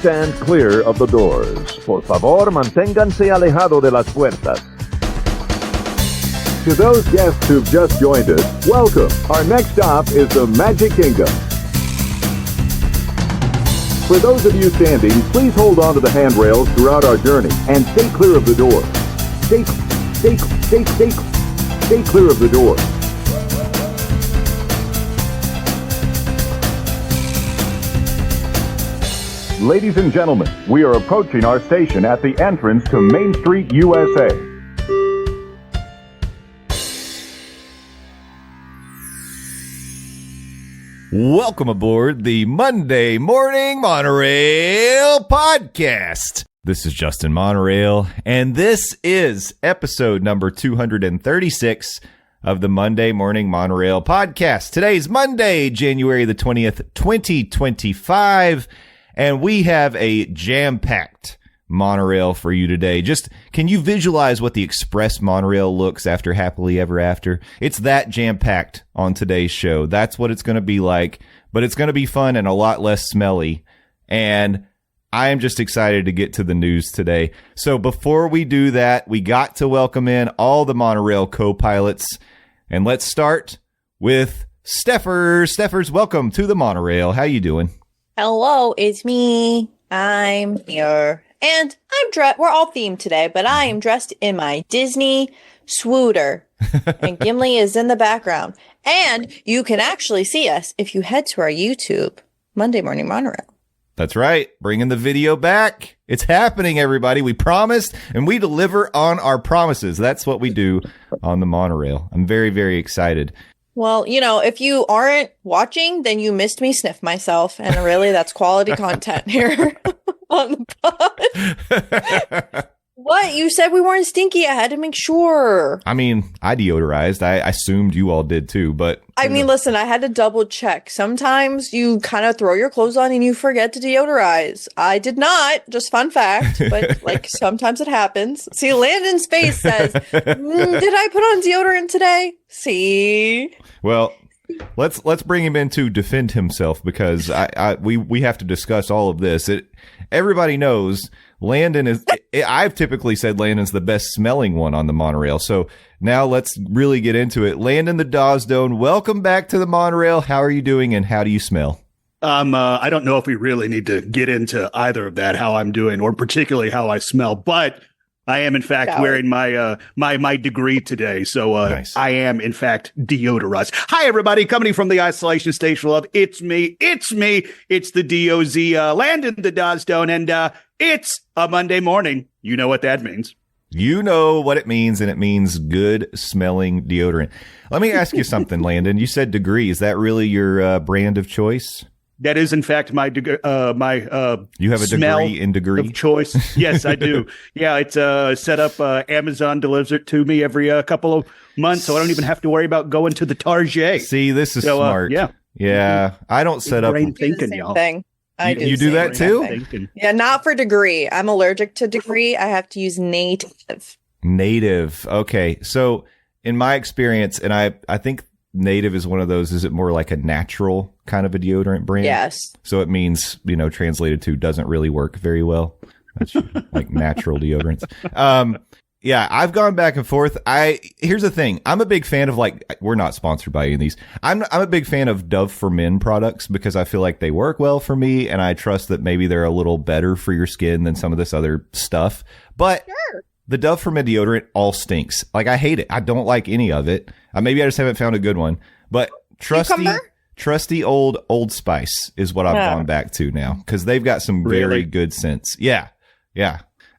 stand clear of the doors. Por favor, manténganse alejado de las puertas. To those guests who've just joined us, welcome. Our next stop is the Magic Kingdom. For those of you standing, please hold on to the handrails throughout our journey and stay clear of the doors. Stay clear of the doors. Ladies and gentlemen, we are approaching our station at the entrance to Main Street, USA. Welcome aboard the Monday Morning Monorail podcast. This is Justin Monorail, and this is episode number 236 of the Monday Morning Monorail podcast. Today's Monday, January the 20th, 2025, and we have a jam-packed monorail for you today. Just, can you visualize what the express monorail looks after Happily Ever After? It's that jam-packed on today's show. That's what it's going to be like, but it's going to be fun and a lot less smelly. And I am just excited to get to the news today. So before we do that, we got to welcome in all the monorail co-pilots. And let's start with Stephers. Stephers, welcome to the monorail. How you doing? Hello, it's me. I'm here. And we're all themed today, but I am dressed in my Disney swooter. And Gimli is in the background. And you can actually see us if you head to our YouTube, Monday Morning Monorail. That's right. Bringing the video back. It's happening, everybody. We promised, and we deliver on our promises. That's what we do on the monorail. I'm very, very excited. Well, you know, if you aren't watching, then you missed me sniff myself. And really, that's quality content here on the pod. What? You said we weren't stinky. I had to make sure. I mean, I deodorized. I assumed you all did too, but... I mean, listen, I had to double check. Sometimes you kind of throw your clothes on and you forget to deodorize. I did not. Just fun fact. But, like, sometimes it happens. See, Landon's face says, did I put on deodorant today? See? Well, let's bring him in to defend himself, because we have to discuss all of this. Everybody knows Landon is... I've typically said Landon's the best smelling one on the monorail. So now let's really get into it. Landon the Dawsdone, welcome back to the monorail. How are you doing, and how do you smell? I don't know if we really need to get into either of that, how I'm doing, or particularly how I smell, but I am, in fact, wearing my my degree today. So nice. I am, in fact, deodorized. Hi, everybody. Coming from the isolation station love. It's me. It's the DOZ, Landon the Dawsdone, and it's a Monday morning. You know what that means. You know what it means, and it means good smelling deodorant. Let me ask you something, Landon. You said degree. Is that really your brand of choice? That is, in fact, my you have a degree in degree of choice. Yes, I do. Yeah, it's set up. Amazon delivers it to me every couple of months, so I don't even have to worry about going to the Target. See, this is smart. Yeah. I don't set up brain thinking, y'all. Thing. You do that too? Yeah, not for degree. I'm allergic to degree. I have to use native. Native. Okay. So in my experience, and I think native is one of those, is it more like a natural kind of a deodorant brand? Yes. So it means, translated to doesn't really work very well. That's like natural deodorants. Yeah, I've gone back and forth. Here's the thing. I'm a big fan of, we're not sponsored by any of these. I'm a big fan of Dove for Men products because I feel like they work well for me, and I trust that maybe they're a little better for your skin than some of this other stuff. But sure. The Dove for Men deodorant all stinks. I hate it. I don't like any of it. Maybe I just haven't found a good one. But trusty Old Spice is what I've gone back to now, because they've got some very good scents. Yeah.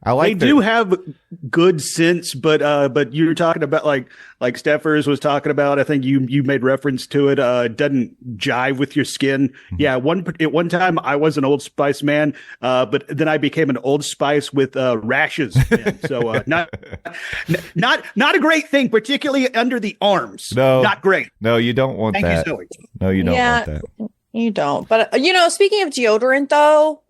They do have good scents, but you're talking about like Stephers was talking about. I think you made reference to it. Doesn't jive with your skin. Mm-hmm. Yeah. At one time I was an Old Spice man, but then I became an Old Spice with rashes. So not a great thing, particularly under the arms. No, not great. No, you don't want that. Thank you, Zoe. No, you don't want that. You don't. But speaking of deodorant, though.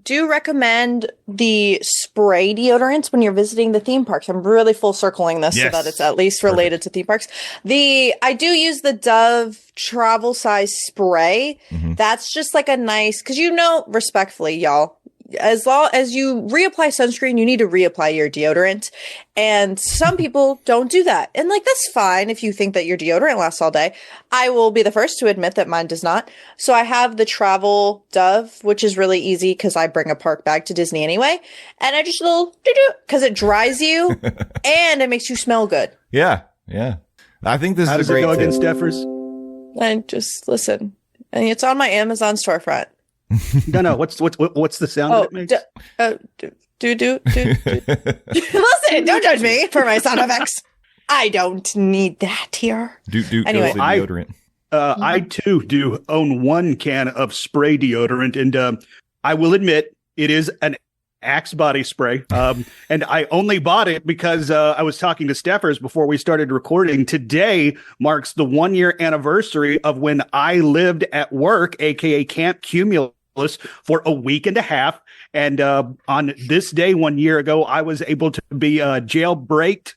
do recommend the spray deodorants when you're visiting the theme parks. I'm really full circling this so that it's at least related to theme parks. I do use the Dove travel size spray. Mm-hmm. That's just like a nice, because respectfully, y'all, as long as you reapply sunscreen, you need to reapply your deodorant. And some people don't do that. And that's fine if you think that your deodorant lasts all day. I will be the first to admit that mine does not. So I have the travel Dove, which is really easy because I bring a park bag to Disney anyway. And I just because it dries you and it makes you smell good. Yeah. Yeah. I think this is a great How does it go again, Stephers? And just listen. And it's on my Amazon storefront. No. What's the sound that it makes? Listen, don't judge me for my sound effects. I don't need that here. Anyway, deodorant. I too do own one can of spray deodorant, and I will admit it is an Axe body spray. And I only bought it because I was talking to Stephers before we started recording. Today marks the 1-year anniversary of when I lived at work, aka Camp Cumulus, for a week and a half. And on this day 1 year ago, I was able to be jailbroken,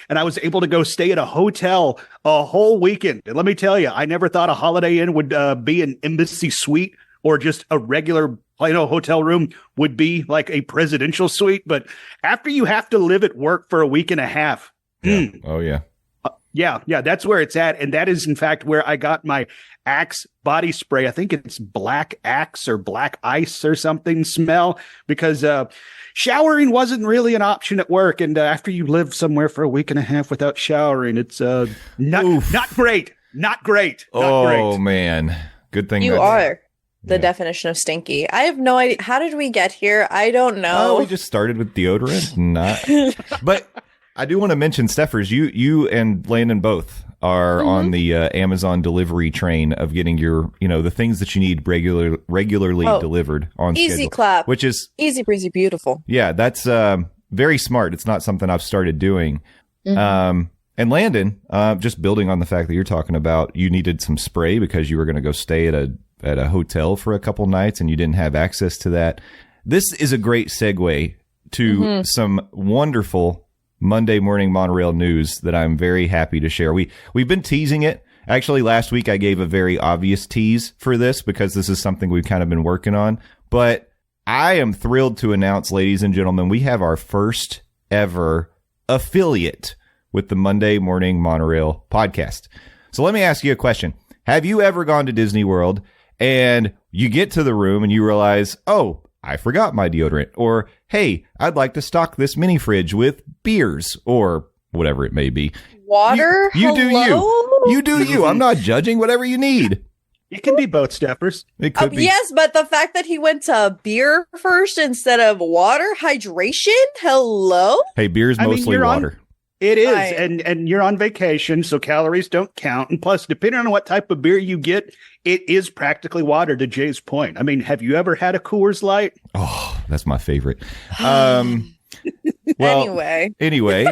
and I was able to go stay at a hotel a whole weekend. And let me tell you, I never thought a Holiday Inn would be an embassy suite or just a regular hotel room would be like a presidential suite. But after you have to live at work for a week and a half. Oh, yeah. Yeah, that's where it's at. And that is, in fact, where I got my Axe body spray. I think it's Black Axe or Black Ice or something smell, because showering wasn't really an option at work. And after you live somewhere for a week and a half without showering, it's not great. Not great. Oh, man. Good thing you are the definition of stinky. I have no idea. How did we get here? I don't know. We just started with deodorant. But I do want to mention, Stephers, you and Landon both are on the Amazon delivery train of getting your, the things that you need regularly delivered on schedule. Easy clap. Which is easy breezy, beautiful. Yeah, that's very smart. It's not something I've started doing. Mm-hmm. And Landon, just building on the fact that you're talking about, you needed some spray because you were going to go stay at a hotel for a couple nights and you didn't have access to that. This is a great segue to some wonderful Monday Morning Monorail news that I'm very happy to share. We've been teasing it. Actually, last week I gave a very obvious tease for this because this is something we've kind of been working on. But I am thrilled to announce, ladies and gentlemen, we have our first ever affiliate with the Monday Morning Monorail podcast. So let me ask you a question. Have you ever gone to Disney World and you get to the room and you realize, oh, I forgot my deodorant, or, hey, I'd like to stock this mini fridge with beers, or whatever it may be. Water? You do you. You do you. I'm not judging. Whatever you need. It can be both, Stephers. It could be. Yes, but the fact that he went to beer first instead of water, hydration, hello? Hey, beer's mostly water. It is, and you're on vacation, so calories don't count. And plus, depending on what type of beer you get, it is practically water, to Jay's point. I mean, have you ever had a Coors Light? Oh, that's my favorite. Well, anyway.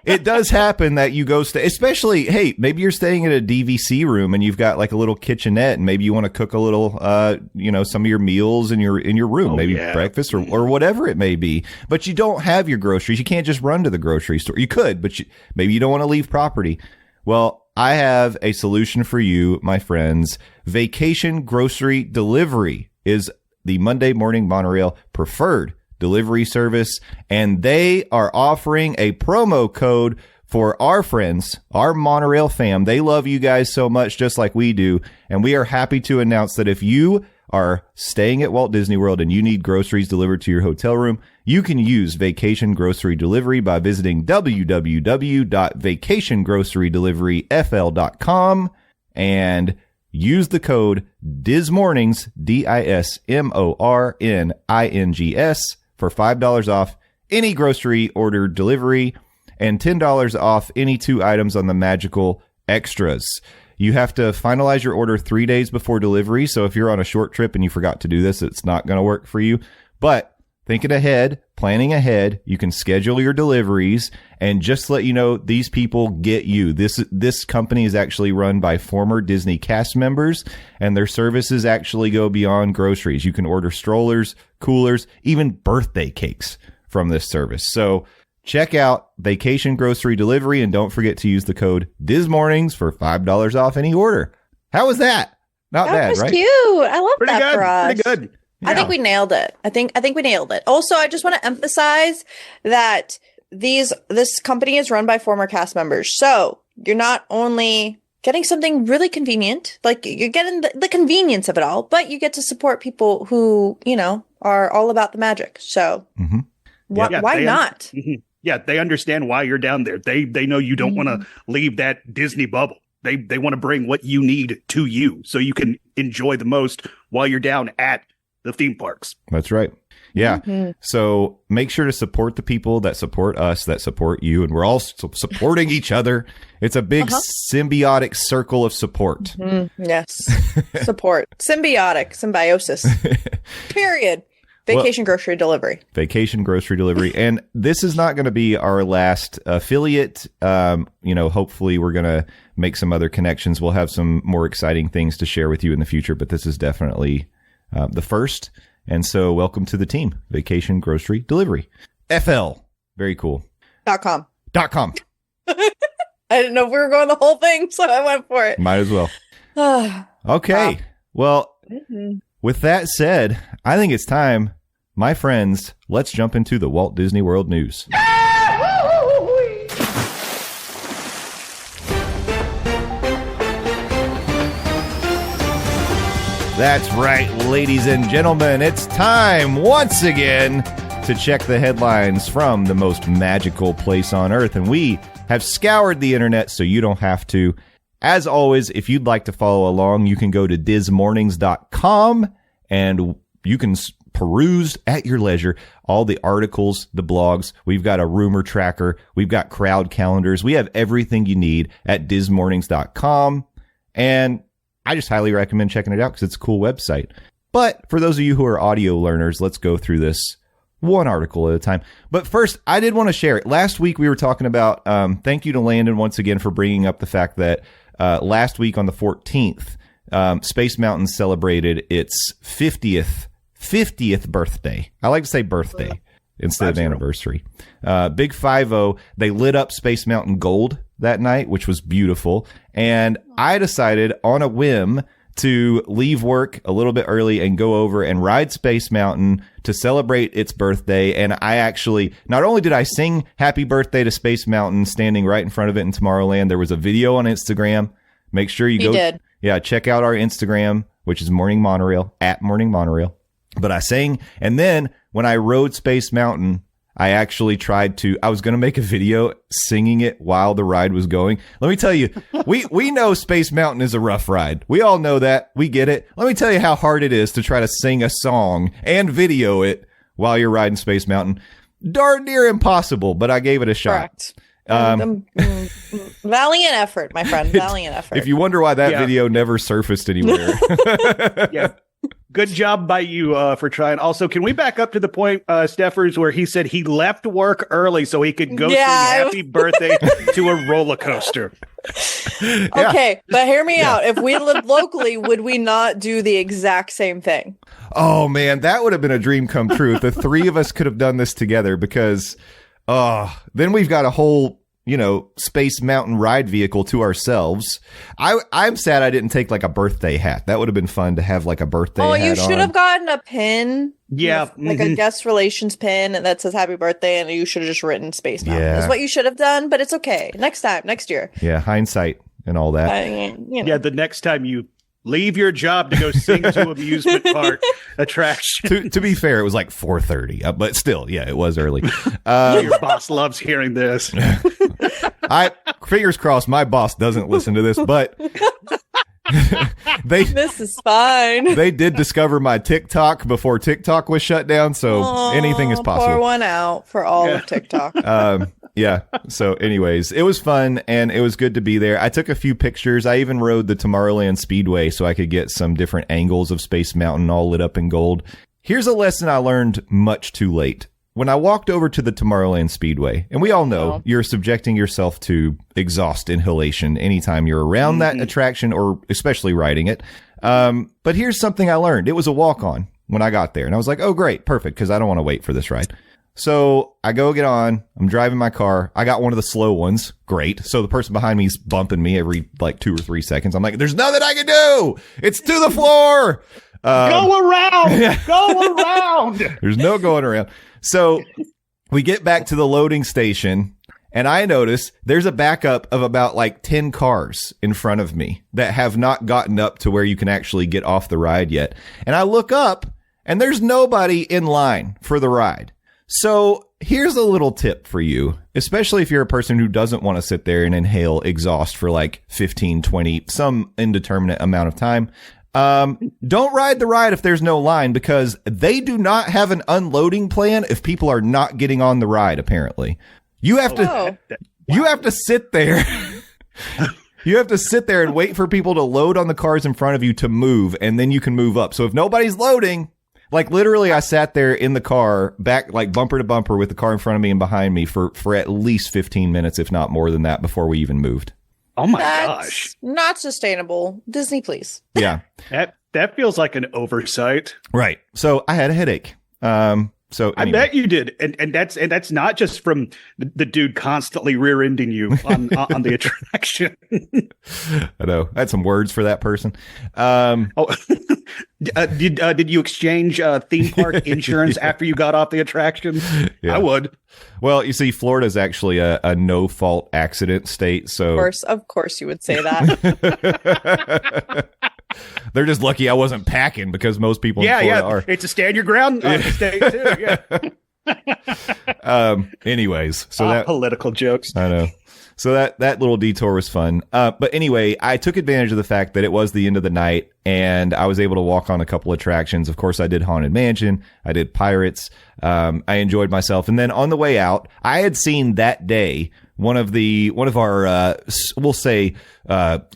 It does happen that you go stay, especially, hey, maybe you're staying at a DVC room and you've got like a little kitchenette and maybe you want to cook a little, some of your meals in your room, breakfast or whatever it may be, but you don't have your groceries. You can't just run to the grocery store. You could, but maybe you don't want to leave property. Well, I have a solution for you, my friends. Vacation Grocery Delivery is the Monday Morning Monorail preferred delivery service, and they are offering a promo code for our friends, our Monorail fam. They love you guys so much, just like we do, and we are happy to announce that if you are staying at Walt Disney World and you need groceries delivered to your hotel room, you can use Vacation Grocery Delivery by visiting www.vacationgrocerydeliveryfl.com and use the code DISMORNINGS, DISMORNINGS, for $5 off any grocery order delivery and $10 off any 2 items on the magical extras. You have to finalize your order 3 days before delivery. So if you're on a short trip and you forgot to do this, it's not going to work for you. But thinking ahead, planning ahead. You can schedule your deliveries, and just to let you know, these people get you. This company is actually run by former Disney cast members, and their services actually go beyond groceries. You can order strollers, coolers, even birthday cakes from this service. So check out Vacation Grocery Delivery, and don't forget to use the code DISMornings for $5 off any order. How was that? Not bad, right? That was cute. I love Pretty that good. for us. Pretty good. Yeah. I think we nailed it. I think we nailed it. Also, I just want to emphasize that this company is run by former cast members. So you're not only getting something really convenient, like you're getting the convenience of it all, but you get to support people who, are all about the magic. So why not? Yeah, they understand why you're down there. They know you don't want to leave that Disney bubble. They want to bring what you need to you so you can enjoy the most while you're down at the theme parks. That's right. Yeah. So make sure to support the people that support us, that support you, and we're all supporting each other. It's a big symbiotic circle of support. Yes. Support. Symbiosis. Period. Vacation Grocery Delivery. Vacation Grocery Delivery. And this is not going to be our last affiliate. Hopefully we're going to make some other connections. We'll have some more exciting things to share with you in the future, but this is definitely the first. And so welcome to the team, Vacation Grocery Delivery. FL. Very cool. .com. .com. I didn't know if we were going the whole thing, so I went for it. Might as well. Okay. Well, with that said, I think it's time, my friends, let's jump into the Walt Disney World news. That's right, ladies and gentlemen. It's time once again to check the headlines from the most magical place on Earth. And we have scoured the internet so you don't have to. As always, if you'd like to follow along, you can go to dismornings.com and you can peruse at your leisure all the articles, the blogs. We've got a rumor tracker. We've got crowd calendars. We have everything you need at dismornings.com. And I just highly recommend checking it out because it's a cool website. But for those of you who are audio learners, let's go through this one article at a time. But first, I did want to share it. Last week, we were talking about, thank you to Landon once again for bringing up the fact that last week on the 14th, Space Mountain celebrated its 50th birthday. I like to say birthday instead of anniversary. Big 5-0. They lit up Space Mountain gold that night, which was beautiful. And I decided on a whim to leave work a little bit early and go over and ride Space Mountain to celebrate its birthday. And I actually, not only did I sing Happy Birthday to Space Mountain standing right in front of it in Tomorrowland, there was a video on Instagram. Make sure you go. Did. Yeah, check out our Instagram, which is Morning Monorail, at Morning Monorail. But I sang, and then when I rode Space Mountain, I actually I was going to make a video singing it while the ride was going. Let me tell you, we know Space Mountain is a rough ride. We all know that. We get it. Let me tell you how hard it is to try to sing a song and video it while you're riding Space Mountain. Darn near impossible, but I gave it a shot. Correct. Valiant effort, my friend. Valiant effort. If you wonder why that video never surfaced anywhere. Yeah. Good job by you for trying. Also, can we back up to the point, Stephers, where he said he left work early so he could go sing Happy Birthday to a roller coaster? Okay, but hear me out. If we lived locally, would we not do the exact same thing? Oh, man, that would have been a dream come true. If the three of us could have done this together, because then we've got a whole Space Mountain ride vehicle to ourselves. I'm sad I didn't take like a birthday hat. That would have been fun to have like a birthday hat on. Oh, you should have gotten a pin. Yeah. Like a guest relations pin that says happy birthday, and you should have just written Space Mountain. That's what you should have done, but it's okay. Next time, next year. Yeah, hindsight and all that. Yeah, the next time you leave your job to go sing to amusement park attraction. To be fair, it was like 4:30, but still, yeah, it was early. Your boss loves hearing this. Fingers crossed, my boss doesn't listen to this, but this is fine. They did discover my TikTok before TikTok was shut down, so anything is possible. Pour one out for all of TikTok. Yeah. So anyways, it was fun and it was good to be there. I took a few pictures. I even rode the Tomorrowland Speedway so I could get some different angles of Space Mountain all lit up in gold. Here's a lesson I learned much too late. When I walked over to the Tomorrowland Speedway, and we all know you're subjecting yourself to exhaust inhalation anytime you're around that attraction or especially riding it. But here's something I learned. It was a walk-on when I got there. And I was like, oh, great, perfect, because I don't want to wait for this ride. So I go get on. I'm driving my car. I got one of the slow ones. Great. So the person behind me is bumping me every like 2 or 3 seconds. I'm like, there's nothing I can do. It's to the floor. Go around. Go around. There's no going around. So we get back to the loading station, and I notice there's a backup of about like 10 cars in front of me that have not gotten up to where you can actually get off the ride yet. And I look up, and there's nobody in line for the ride. So here's a little tip for you, especially if you're a person who doesn't want to sit there and inhale exhaust for like 15, 20, some indeterminate amount of time. Don't ride the ride if there's no line, because they do not have an unloading plan if people are not getting on the ride, apparently. You have to sit there. You have to sit there and wait for people to load on the cars in front of you to move, and then you can move up. So if nobody's loading, like literally I sat there in the car back, like bumper to bumper with the car in front of me and behind me for at least 15 minutes, if not more than that, before we even moved. Oh my gosh. Not sustainable. Disney, please. Yeah. That feels like an oversight. Right. So I had a headache. So anyway. I bet you did. And that's not just from the dude constantly rear-ending you on the attraction. I know. I had some words for that person. Did you exchange theme park insurance after you got off the attraction? Yeah. I would. Well, you see, Florida's actually a no-fault accident state. So Of course you would say that. They're just lucky I wasn't packing, because most people in Florida are. It's a stand your ground state too. Yeah. Anyways, so that political jokes. I know. So that little detour was fun. But anyway, I took advantage of the fact that it was the end of the night, and I was able to walk on a couple attractions. Of course, I did Haunted Mansion. I did Pirates. I enjoyed myself. And then on the way out, I had seen that day one of our we'll say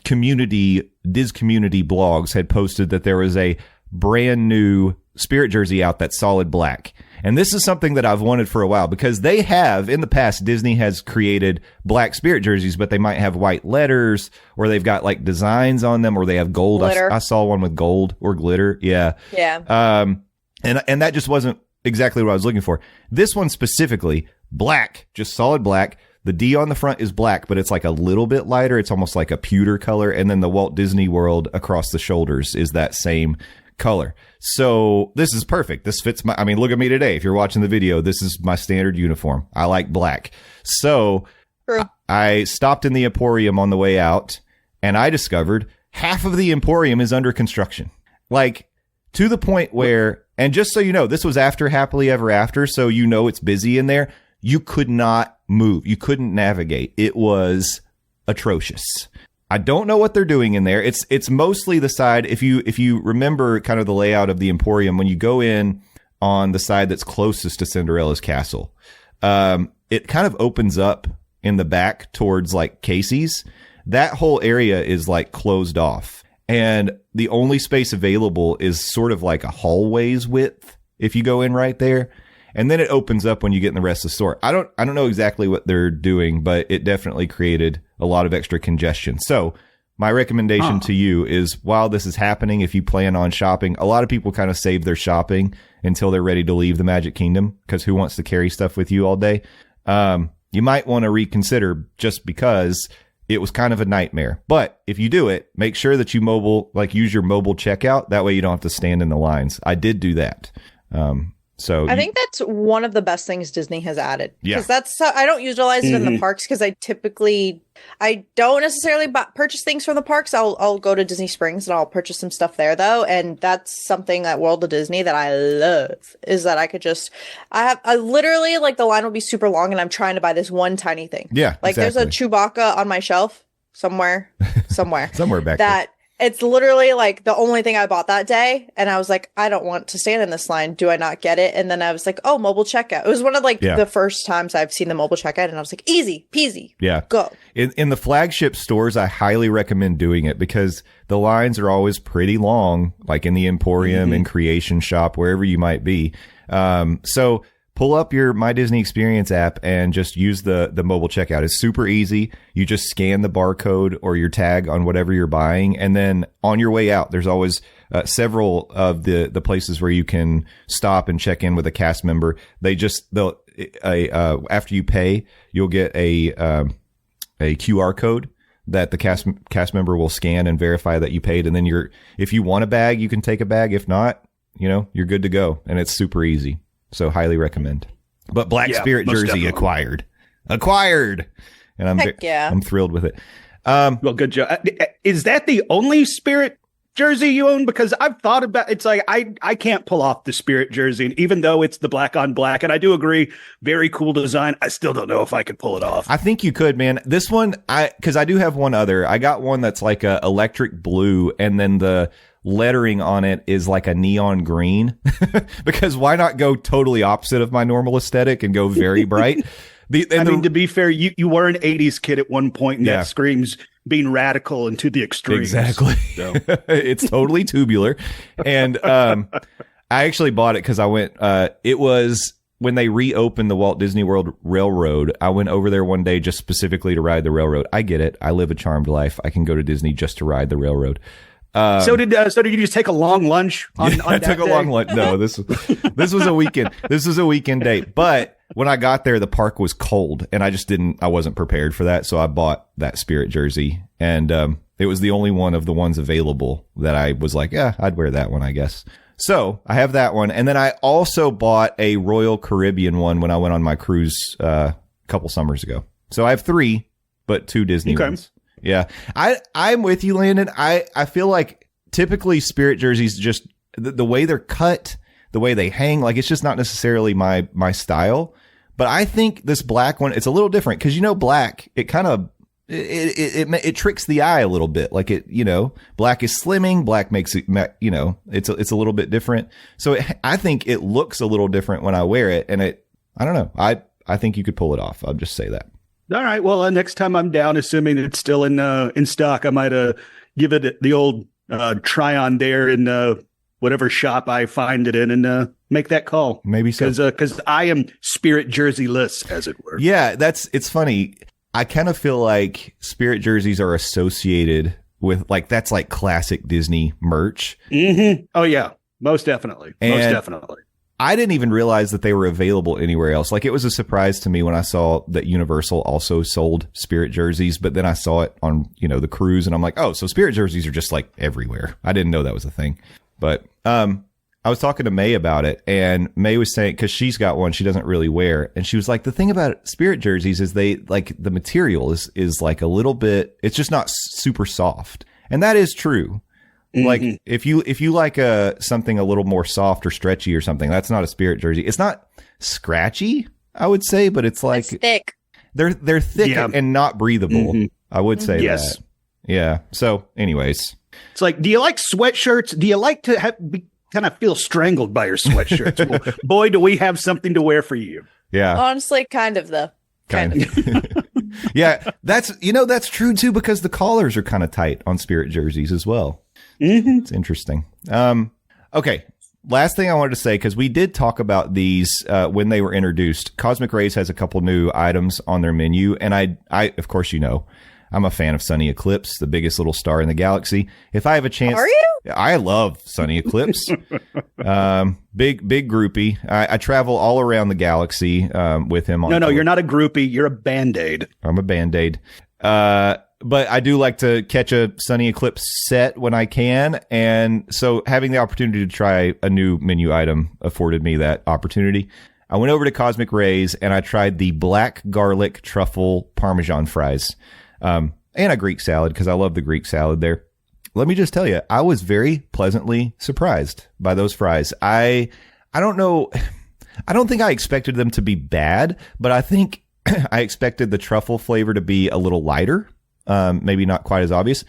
community blogs had posted that there was a brand new Spirit jersey out that's solid black. And this is something that I've wanted for a while, because they have, in the past, Disney has created black Spirit jerseys, but they might have white letters, or they've got like designs on them, or they have gold. I saw one with gold or glitter. Yeah. Yeah. And that just wasn't exactly what I was looking for. This one specifically, black, just solid black. The D on the front is black, but it's like a little bit lighter. It's almost like a pewter color. And then the Walt Disney World across the shoulders is that same color. So this is perfect. This fits look at me today. If you're watching the video, this is my standard uniform. I like black. So I stopped in the Emporium on the way out, and I discovered half of the Emporium is under construction. Like, to the point where, and just so you know, this was after Happily Ever After, so you know it's busy in there. You could not move. You couldn't navigate. It was atrocious. I don't know what they're doing in there. It's mostly the side. If you remember kind of the layout of the Emporium, when you go in on the side that's closest to Cinderella's castle, it kind of opens up in the back towards like Casey's. That whole area is like closed off, and the only space available is sort of like a hallway's width if you go in right there. And then it opens up when you get in the rest of the store. I don't know exactly what they're doing, but it definitely created a lot of extra congestion. So my recommendation to you is, while this is happening, if you plan on shopping, a lot of people kind of save their shopping until they're ready to leave the Magic Kingdom, because who wants to carry stuff with you all day? You might want to reconsider, just because it was kind of a nightmare. But if you do it, make sure that you use your mobile checkout. That way you don't have to stand in the lines. I did do that. I think that's one of the best things Disney has added. Yeah. Because I don't utilize it in the parks, because I don't necessarily purchase things from the parks. I'll go to Disney Springs and I'll purchase some stuff there though. And that's something at World of Disney that I love, is that I could I literally, like, the line will be super long and I'm trying to buy this one tiny thing. Yeah. Like exactly. There's a Chewbacca on my shelf somewhere somewhere back that It's literally like the only thing I bought that day. And I was like, I don't want to stand in this line. Do I not get it? And then I was like, oh, mobile checkout. It was one of like the first times I've seen the mobile checkout. And I was like, easy peasy. Yeah. Go. In the flagship stores, I highly recommend doing it because the lines are always pretty long, like in the Emporium, in Creation Shop, wherever you might be. So pull up your My Disney Experience app and just use the mobile checkout. It's super easy. You just scan the barcode or your tag on whatever you're buying. And then on your way out, there's always several of the places where you can stop and check in with a cast member. They'll after you pay, you'll get a QR code that the cast member will scan and verify that you paid. And then if you want a bag, you can take a bag. If not, you're good to go. And it's super easy. So highly recommend. But Black Spirit jersey acquired, and I'm thrilled with it. Well, good job. Is that the only Spirit jersey you own? Because I've thought about it's like I can't pull off the Spirit jersey, and even though it's the black on black, and I do agree, very cool design. I still don't know if I could pull it off. I think you could, man. This one, because I do have one other. I got one that's like a electric blue, and then the lettering on it is like a neon green. Because why not go totally opposite of my normal aesthetic and go very bright? To be fair, you were an 80s kid at one point, and that screams being radical and to the extreme. Exactly. So. It's totally tubular. And I actually bought it because I went, it was when they reopened the Walt Disney World Railroad. I went over there one day just specifically to ride the railroad. I get it. I live a charmed life. I can go to Disney just to ride the railroad. So did you just take a long lunch? I took a long lunch. No, this was a weekend. This was a weekend date. But when I got there, the park was cold, and I wasn't prepared for that. So I bought that Spirit jersey, and it was the only one of the ones available that I was like, yeah, I'd wear that one, I guess. So I have that one, and then I also bought a Royal Caribbean one when I went on my cruise a couple summers ago. So I have 3, but 2 Disney ones. Yeah, I'm with you, Landon. I feel like typically Spirit jerseys, just the way they're cut, the way they hang, like it's just not necessarily my style. But I think this black one, it's a little different because black, it kind of it tricks the eye a little bit. Like black is slimming, black makes it, it's a little bit different. So I think it looks a little different when I wear it, and I don't know. I think you could pull it off. I'll just say that. All right. Well, next time I'm down, assuming it's still in stock, I might give it the old try on there in whatever shop I find it in, and make that call. Maybe so. Because I am Spirit jersey-less, as it were. Yeah, it's funny. I kind of feel like Spirit jerseys are associated with that's like classic Disney merch. Mm-hmm. Oh yeah, most definitely. Most definitely. I didn't even realize that they were available anywhere else. Like, it was a surprise to me when I saw that Universal also sold Spirit jerseys, but then I saw it on, the cruise, and I'm like, oh, so Spirit jerseys are just like everywhere. I didn't know that was a thing. But I was talking to May about it, and May was saying, because she's got one she doesn't really wear, and she was like, the thing about Spirit jerseys is they, like, the material is like a little bit, it's just not super soft. And that is true. Like if you like something a little more soft or stretchy or something, that's not a Spirit jersey. It's not scratchy, I would say, but it's like thick. They're thick and not breathable. Mm-hmm. I would say that. Yeah. So, anyways, it's like, do you like sweatshirts? Do you like to kind of feel strangled by your sweatshirts? Well, boy, do we have something to wear for you. Yeah. Honestly, kind of though. Kind of. Yeah, that's true too, because the collars are kind of tight on Spirit jerseys as well. Mm-hmm. It's interesting. Okay. Last thing I wanted to say, because we did talk about these when they were introduced. Cosmic Rays has a couple new items on their menu, and I of course, I'm a fan of Sunny Eclipse, the biggest little star in the galaxy. If I have a chance, are you? I love Sunny Eclipse. Big groupie. I travel all around the galaxy with him. No, you're not a groupie. You're a Band-Aid. I'm a Band-Aid. But I do like to catch a Sunny Eclipse set when I can. And so having the opportunity to try a new menu item afforded me that opportunity. I went over to Cosmic Rays and I tried the black garlic truffle Parmesan fries. And a Greek salad, because I love the Greek salad there. Let me just tell you, I was very pleasantly surprised by those fries. I don't know. I don't think I expected them to be bad, but I think I expected the truffle flavor to be a little lighter maybe not quite as obvious.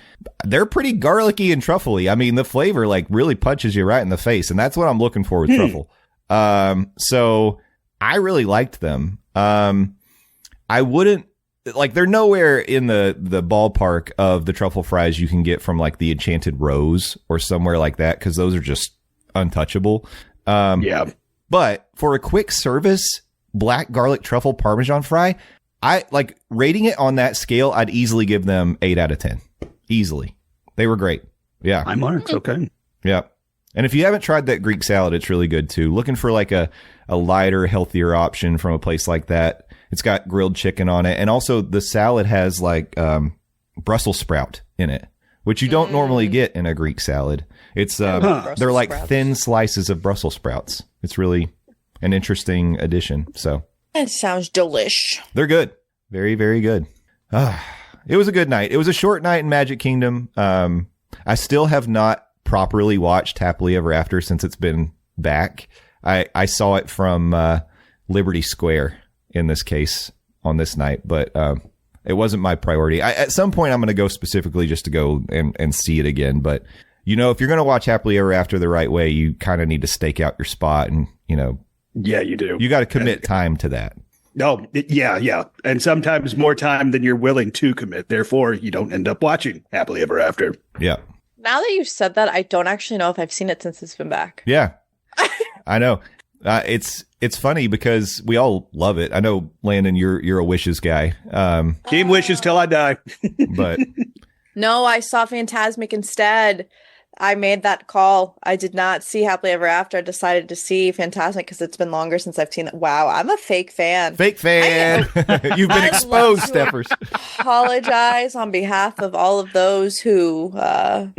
They're pretty garlicky and truffly. I mean, the flavor like really punches you right in the face, and that's what I'm looking for with truffle. So I really liked them. I wouldn't like, they're nowhere in the ballpark of the truffle fries you can get from like the Enchanted Rose or somewhere like that, because those are just untouchable. Yeah. But for a quick service black garlic truffle Parmesan fry, I like rating it on that scale. I'd easily give them 8 out of 10. Easily. They were great. Yeah. High marks. Okay. Yeah. And if you haven't tried that Greek salad, it's really good too. Looking for like a lighter, healthier option from a place like that. It's got grilled chicken on it. And also the salad has like Brussels sprout in it, which you don't normally get in a Greek salad. It's they're like thin slices of Brussels sprouts. It's really an interesting addition. So it sounds delish. They're good. Very, very good. It was a good night. It was a short night in Magic Kingdom. I still have not properly watched Happily Ever After since it's been back. I saw it from Liberty Square in this case on this night, but it wasn't my priority. At some point, I'm going to go specifically just to go and see it again. But, you know, if you're going to watch Happily Ever After the right way, you kind of need to stake out your spot and, you know. Yeah, you do. You got to commit time to that. No, yeah. And sometimes more time than you're willing to commit. Therefore, you don't end up watching Happily Ever After. Yeah. Now that you've said that, I don't actually know if I've seen it since it's been back. Yeah. I know. It's funny because we all love it. I know, Landon, you're a Wishes guy. Team Wishes till I die. But no, I saw Fantasmic instead. I made that call. I did not see Happily Ever After. I decided to see Fantasmic because it's been longer since I've seen it. Wow, I'm a fake fan. Fake fan. You've been exposed, Stephers. Apologize on behalf of all of those who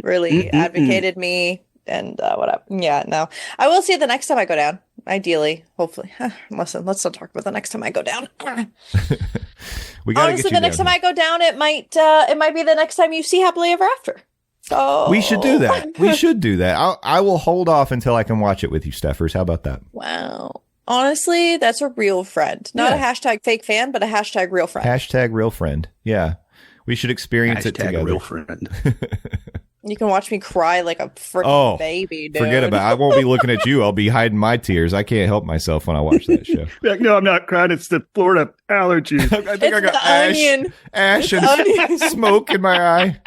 really advocated me and whatever. Yeah, no. I will see it the next time I go down. Ideally, hopefully. Listen, let's not talk about the next time I go down. Honestly, the next time I go down, it might be the next time you see Happily Ever After. So we should do that. We should do that. I will hold off until I can watch it with you, Stephers. How about that? Wow. Honestly, that's a real friend. Not a hashtag fake fan, but a hashtag real friend. Hashtag real friend. Yeah. We should experience it together. Real friend. You can watch me cry like a freaking baby, dude. Forget about it. I won't be looking at you. I'll be hiding my tears. I can't help myself when I watch that show. Like, no, I'm not crying. It's the Florida allergies. I think I got ash and smoke in my eye.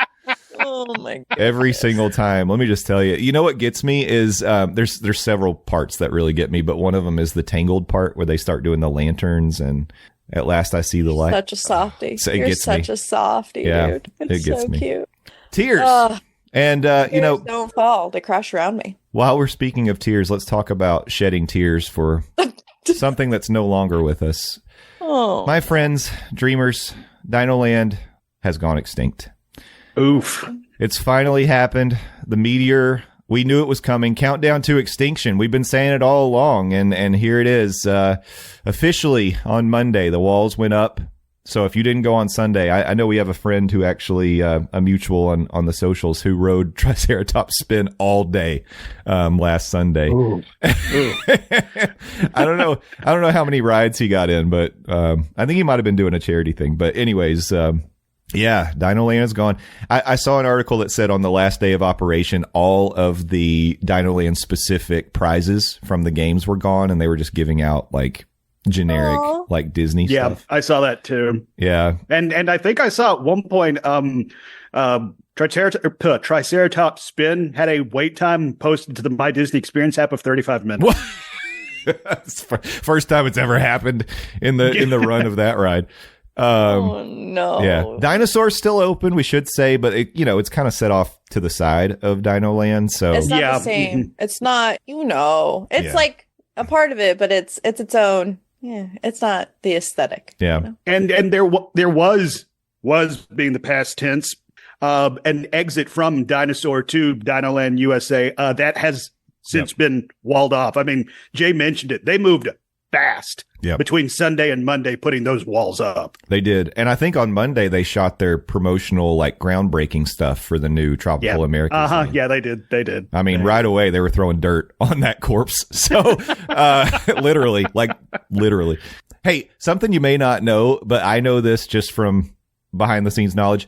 Oh my god! Every single time. Let me just tell you. You know what gets me is there's several parts that really get me, but one of them is the Tangled part where they start doing the lanterns and at last I see the light. Such a softie. So You're such a softie, dude. It's it gets so me. Cute. Tears. And tears you know, don't fall; they crash around me. While we're speaking of tears, let's talk about shedding tears for something that's no longer with us. Oh, my friends, dreamers, Dinoland has gone extinct. Oof. It's finally happened. The meteor, we knew it was coming. Countdown to extinction. We've been saying it all along, and here it is. Officially on Monday, the walls went up. So if you didn't go on Sunday, I know we have a friend who actually, a mutual on the socials, who rode Triceratops Spin all day last Sunday. I don't know how many rides he got in, but I think he might have been doing a charity thing. But anyways, yeah, Dinoland is gone. I saw an article that said on the last day of operation, all of the Dinoland specific prizes from the games were gone, and they were just giving out like generic, like Disney stuff. Yeah, I saw that too. Yeah, and I think I saw at one point, Triceratops Spin had a wait time posted to the My Disney Experience app of 35 minutes. What? First time it's ever happened in the run of that ride. Oh no! Yeah, Dinosaur's still open, we should say, but it's kind of set off to the side of Dinoland, so it's not the same. It's not, it's like a part of it, but it's its own. Yeah, it's not the aesthetic. Yeah, and there was being the past tense, an exit from Dinosaur to Dinoland USA that has since been walled off. I mean, Jay mentioned it; they moved fast. Yep. Between Sunday and Monday, putting those walls up. They did. And I think on Monday, they shot their promotional, like, groundbreaking stuff for the new Tropical American. Yeah, they did. I mean, right away, they were throwing dirt on that corpse. So, literally. Hey, something you may not know, but I know this just from behind the scenes knowledge.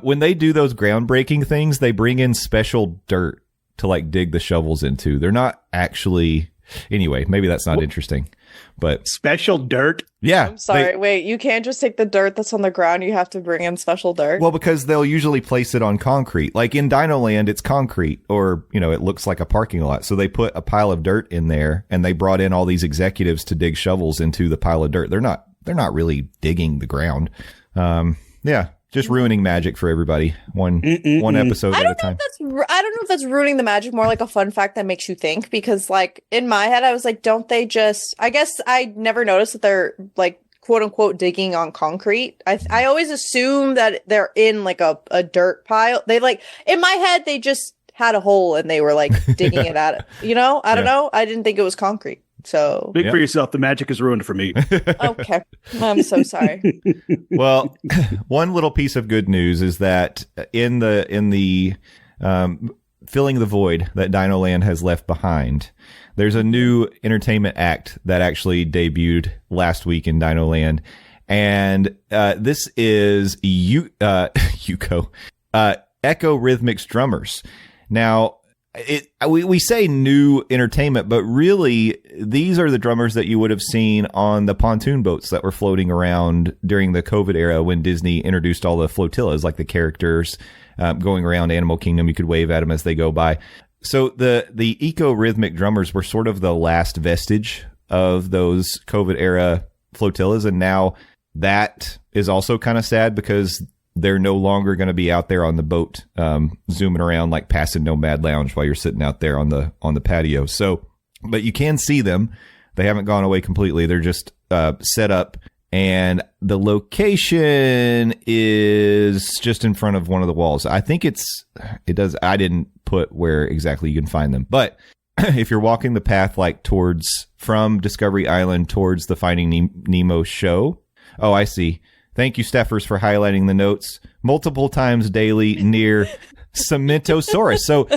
When they do those groundbreaking things, they bring in special dirt to like dig the shovels into. They're not actually, anyway, maybe that's not interesting, but special dirt. Yeah. I'm sorry. Wait, you can't just take the dirt that's on the ground. You have to bring in special dirt. Well, because they'll usually place it on concrete. Like in Dinoland, it's concrete, or, you know, it looks like a parking lot. So they put a pile of dirt in there, and they brought in all these executives to dig shovels into the pile of dirt. They're not really digging the ground. Yeah. Just ruining magic for everybody. One episode at a time. I don't know if that's ruining the magic, more like a fun fact that makes you think, because like in my head, I was like, don't they just, I guess I never noticed that they're like quote unquote digging on concrete. I always assume that they're in like a dirt pile. They like, in my head, they just had a hole and they were like digging it out. You know, I don't know. I didn't think it was concrete. So speak for yourself. The magic is ruined for me. Okay. I'm so sorry. Well, one little piece of good news is that in the filling the void that Dinoland has left behind, there's a new entertainment act that actually debuted last week in Dinoland. And this is Yuko, Echo Rhythmics Drummers. Now, we say new entertainment, but really these are the drummers that you would have seen on the pontoon boats that were floating around during the COVID era when Disney introduced all the flotillas, like the characters going around Animal Kingdom. You could wave at them as they go by. So the eco-rhythmic drummers were sort of the last vestige of those COVID era flotillas, and now that is also kind of sad because they're no longer going to be out there on the boat, zooming around like passing Nomad Lounge while you're sitting out there on the patio. So, but you can see them. They haven't gone away completely. They're just set up, and the location is just in front of one of the walls. I think I didn't put where exactly you can find them, but if you're walking the path like from Discovery Island towards the Finding Nemo show. Oh, I see. Thank you, Stephers, for highlighting the notes multiple times daily near Cementosaurus. So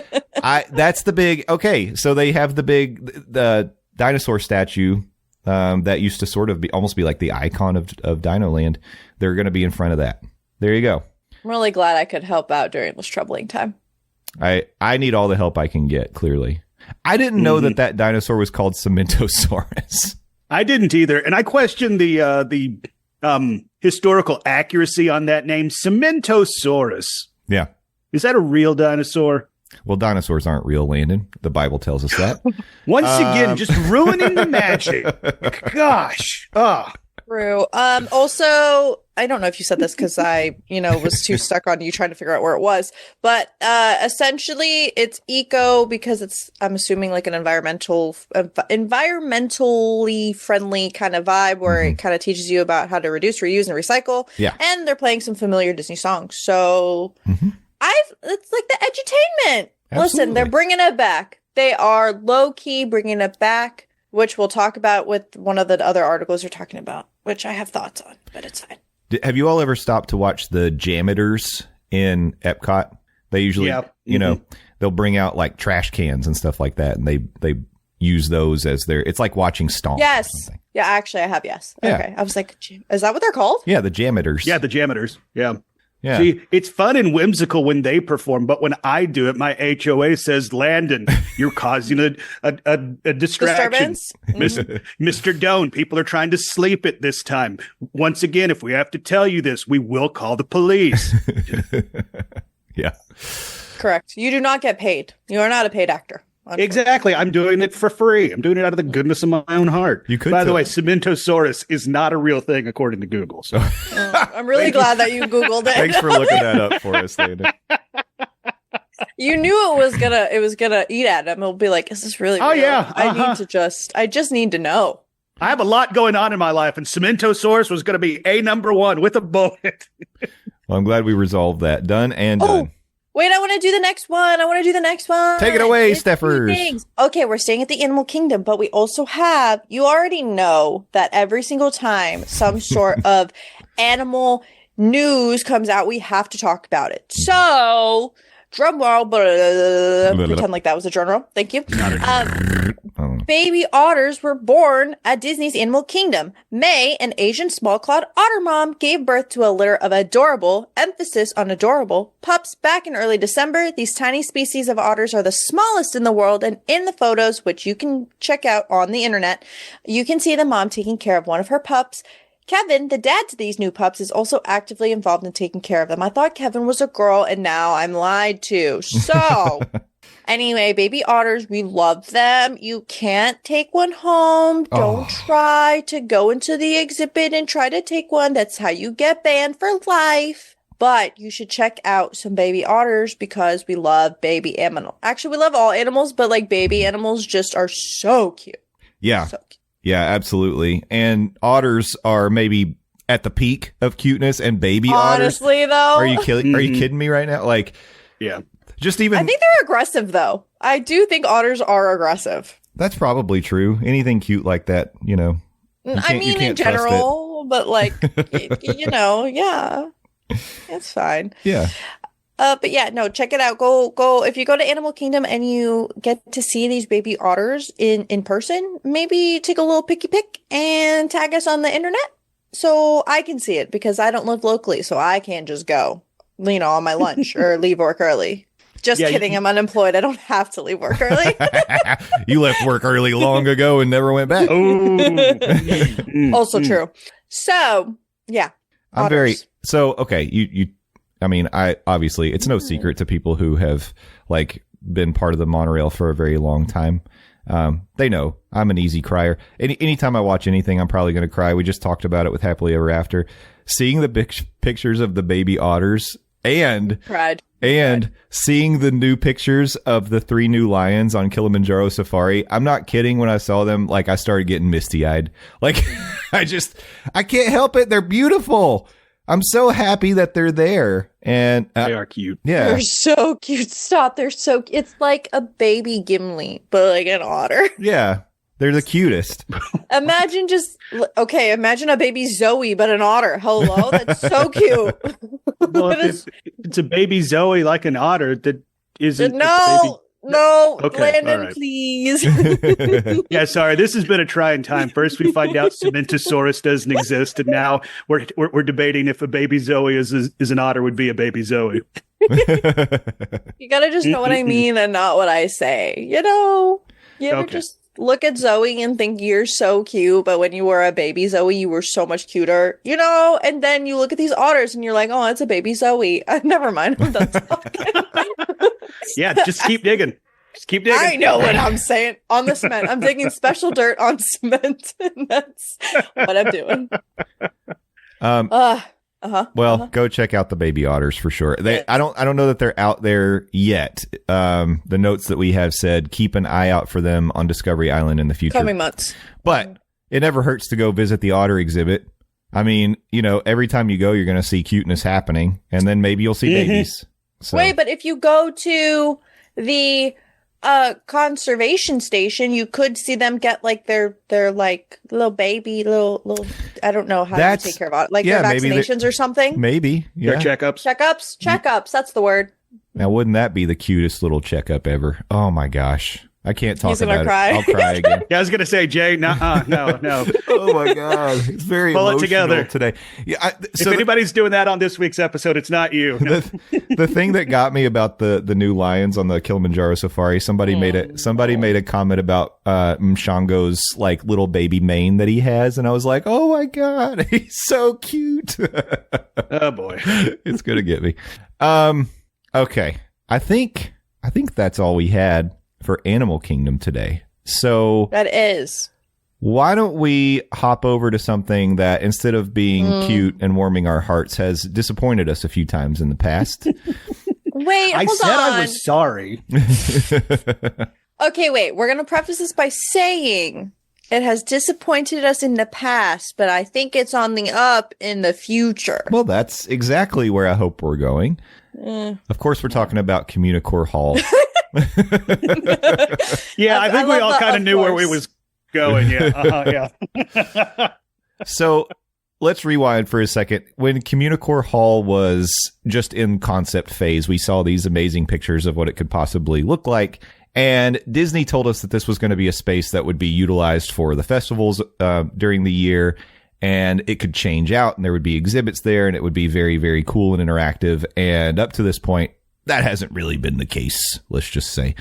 that's the big, okay. So they have the dinosaur statue that used to sort of almost be like the icon of Dinoland. They're going to be in front of that. There you go. I'm really glad I could help out during this troubling time. I need all the help I can get, clearly. I didn't know that dinosaur was called Cementosaurus. I didn't either. And I questioned the historical accuracy on that name, Cementosaurus. Yeah. Is that a real dinosaur? Well, dinosaurs aren't real, Landon. The Bible tells us that. Once again, just ruining the magic. Gosh. Oh. True. Also, I don't know if you said this because I, was too stuck on you trying to figure out where it was. But essentially, it's eco because I'm assuming like an environmentally friendly kind of vibe where it kind of teaches you about how to reduce, reuse, and recycle. Yeah. And they're playing some familiar Disney songs. So it's like the edutainment. Absolutely. Listen, they're bringing it back. They are low key bringing it back, which we'll talk about with one of the other articles you're talking about, which I have thoughts on, but it's fine. Have you all ever stopped to watch the Jameters in Epcot? They usually, they'll bring out like trash cans and stuff like that, and they use those as it's like watching Stomp. Yes. Yeah, actually, I have, yes. Yeah. Okay. I was like, is that what they're called? Yeah, the Jameters. Yeah, the Jameters. Yeah. Yeah. See, it's fun and whimsical when they perform, but when I do it, my HOA says, Landon, you're causing a distraction. Mr. Doan, people are trying to sleep at this time. Once again, if we have to tell you this, we will call the police. Yeah. Correct. You do not get paid. You are not a paid actor. Exactly. I'm doing it for free. I'm doing it out of the goodness of my own heart. You could. By the way, Cementosaurus is not a real thing according to Google. So I'm really glad that you Googled it. Thanks for looking that up for us, Landon. You knew it was gonna eat at him. It'll be like, is this really real? Yeah. I just need to know. I have a lot going on in my life, and Cementosaurus was going to be number one with a bullet. Well, I'm glad we resolved that. Done and done. Wait, I want to do the next one. Take it away, Stephers. Okay, we're staying at the Animal Kingdom, but we also you already know that every single time some sort of animal news comes out, we have to talk about it. So, drum roll, pretend like that was a drum roll. Thank you. baby otters were born at Disney's Animal Kingdom. May, an Asian small-clawed otter mom, gave birth to a litter of adorable, emphasis on adorable, pups back in early December. These tiny species of otters are the smallest in the world, and in the photos, which you can check out on the internet, you can see the mom taking care of one of her pups. Kevin, the dad to these new pups, is also actively involved in taking care of them. I thought Kevin was a girl, and now I'm lied to. So, anyway, baby otters, we love them. You can't take one home. Don't try to go into the exhibit and try to take one. That's how you get banned for life. But you should check out some baby otters because we love baby animals. Actually, we love all animals, but like baby animals just are so cute. Yeah. So cute. Yeah, absolutely. And otters are maybe at the peak of cuteness, and baby Honestly, otters. though. Are you kidding me right now? Like, yeah. Just even. I think they're aggressive, though. I do think otters are aggressive. That's probably true. Anything cute like that, you know. I mean, in general, but like, yeah. It's fine. Yeah. But yeah, no, check it out. Go. If you go to Animal Kingdom and you get to see these baby otters in person, maybe take a little picky pick and tag us on the internet so I can see it because I don't live locally, so I can't just go, on my lunch or leave work early. Just kidding. I'm unemployed. I don't have to leave work early. You left work early long ago and never went back. Also true. So, yeah. Okay. I obviously it's no secret to people who have like been part of the monorail for a very long time. They know I'm an easy crier. Anytime I watch anything, I'm probably going to cry. We just talked about it with Happily Ever After. Seeing the pictures of the baby otters and seeing the new pictures of the 3 new lions on Kilimanjaro Safari. I'm not kidding. When I saw them, like I started getting misty eyed. Like I can't help it. They're beautiful. I'm so happy that they're there. And they are cute. Yeah. They're so cute. Stop. They're so it's like a baby Gimli, but like an otter. Yeah. They're the cutest. Imagine a baby Zoe, but an otter. Hello? That's so cute. Well, if it's a baby Zoe like an otter, that isn't. No, okay, Landon, right. please. Yeah, sorry. This has been a trying time. First, we find out Cementosaurus doesn't exist, and now we're debating if a baby Zoe is an otter would be a baby Zoe. You gotta just know what I mean and not what I say. You ever just look at Zoe and think you're so cute, but when you were a baby Zoe, you were so much cuter, and then you look at these otters and you're like, oh, it's a baby Zoe. Never mind. I'm done talking. Yeah, just keep digging. I know what I'm saying. On the cement. I'm digging special dirt on cement. And that's what I'm doing. Go check out the baby otters for sure. I don't know that they're out there yet. The notes that we have said keep an eye out for them on Discovery Island in the future. Coming months. But it never hurts to go visit the otter exhibit. I mean, every time you go, you're going to see cuteness happening, and then maybe you'll see babies. So. Wait, but if you go to the conservation station, you could see them get like their like little baby, little I don't know how to take care of it. Like their vaccinations or something. Maybe. Yeah. Their checkups. Checkups. That's the word. Now, wouldn't that be the cutest little checkup ever? Oh my gosh. I can't talk about it. I'll cry again. Yeah, I was going to say, Jay, no. Oh my God. It's very Pull emotional it together today. Yeah, if anybody's doing that on this week's episode, it's not you. No. The thing that got me about the new lions on the Kilimanjaro Safari, somebody made a comment about Mshango's like little baby mane that he has, and I was like, oh my God, he's so cute. Oh boy. It's gonna get me. Okay. I think that's all we had for Animal Kingdom today. So that is. Why don't we hop over to something that, instead of being cute and warming our hearts, has disappointed us a few times in the past? Wait, I said I was sorry. Okay, wait. We're going to preface this by saying it has disappointed us in the past, but I think it's on the up in the future. Well, that's exactly where I hope we're going. Of course, we're talking about Communicore Hall. Yeah, I think we all kind of knew where we was going. Yeah. Yeah. So let's rewind for a second. When Communicore Hall was just in concept phase, we saw these amazing pictures of what it could possibly look like. And Disney told us that this was going to be a space that would be utilized for the festivals during the year, and it could change out, and there would be exhibits there, and it would be very, very cool and interactive. And up to this point, that hasn't really been the case, let's just say.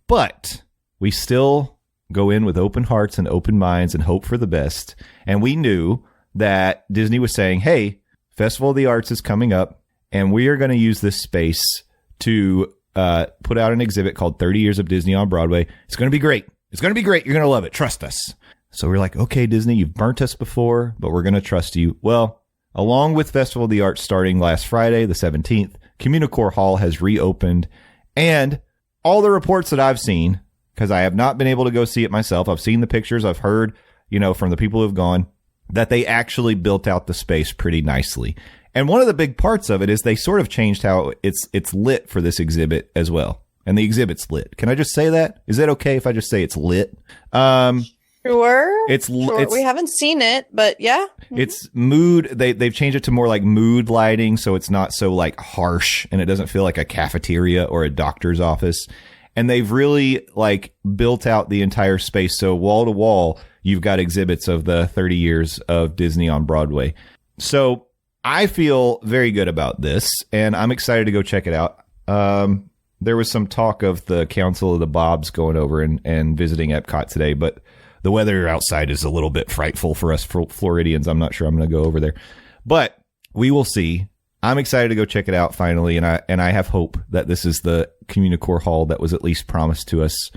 But we still go in with open hearts and open minds and hope for the best. And we knew that Disney was saying, hey, Festival of the Arts is coming up, and we are going to use this space to put out an exhibit called 30 Years of Disney on Broadway. It's going to be great. It's going to be great. You're going to love it. Trust us. So we're like, okay, Disney, you've burnt us before, but we're going to trust you. Well, along with Festival of the Arts starting last Friday, the 17th, Communicore Hall has reopened, and all the reports that I've seen, because I have not been able to go see it myself, I've seen the pictures, I've heard, from the people who've gone, that they actually built out the space pretty nicely. And one of the big parts of it is they sort of changed how it's lit for this exhibit as well. And the exhibit's lit. Can I just say that? Is that okay if I just say it's lit? Sure. It's we haven't seen it, but yeah. Mm-hmm. It's mood. They've changed it to more like mood lighting, so it's not so like harsh, and it doesn't feel like a cafeteria or a doctor's office. And they've really like built out the entire space, so wall to wall, you've got exhibits of the 30 years of Disney on Broadway. So I feel very good about this, and I'm excited to go check it out. There was some talk of the Council of the Bobs going over and visiting Epcot today, but the weather outside is a little bit frightful for us Floridians. I'm not sure I'm going to go over there, but we will see. I'm excited to go check it out finally, and I have hope that this is the Communicore Hall that was at least promised to us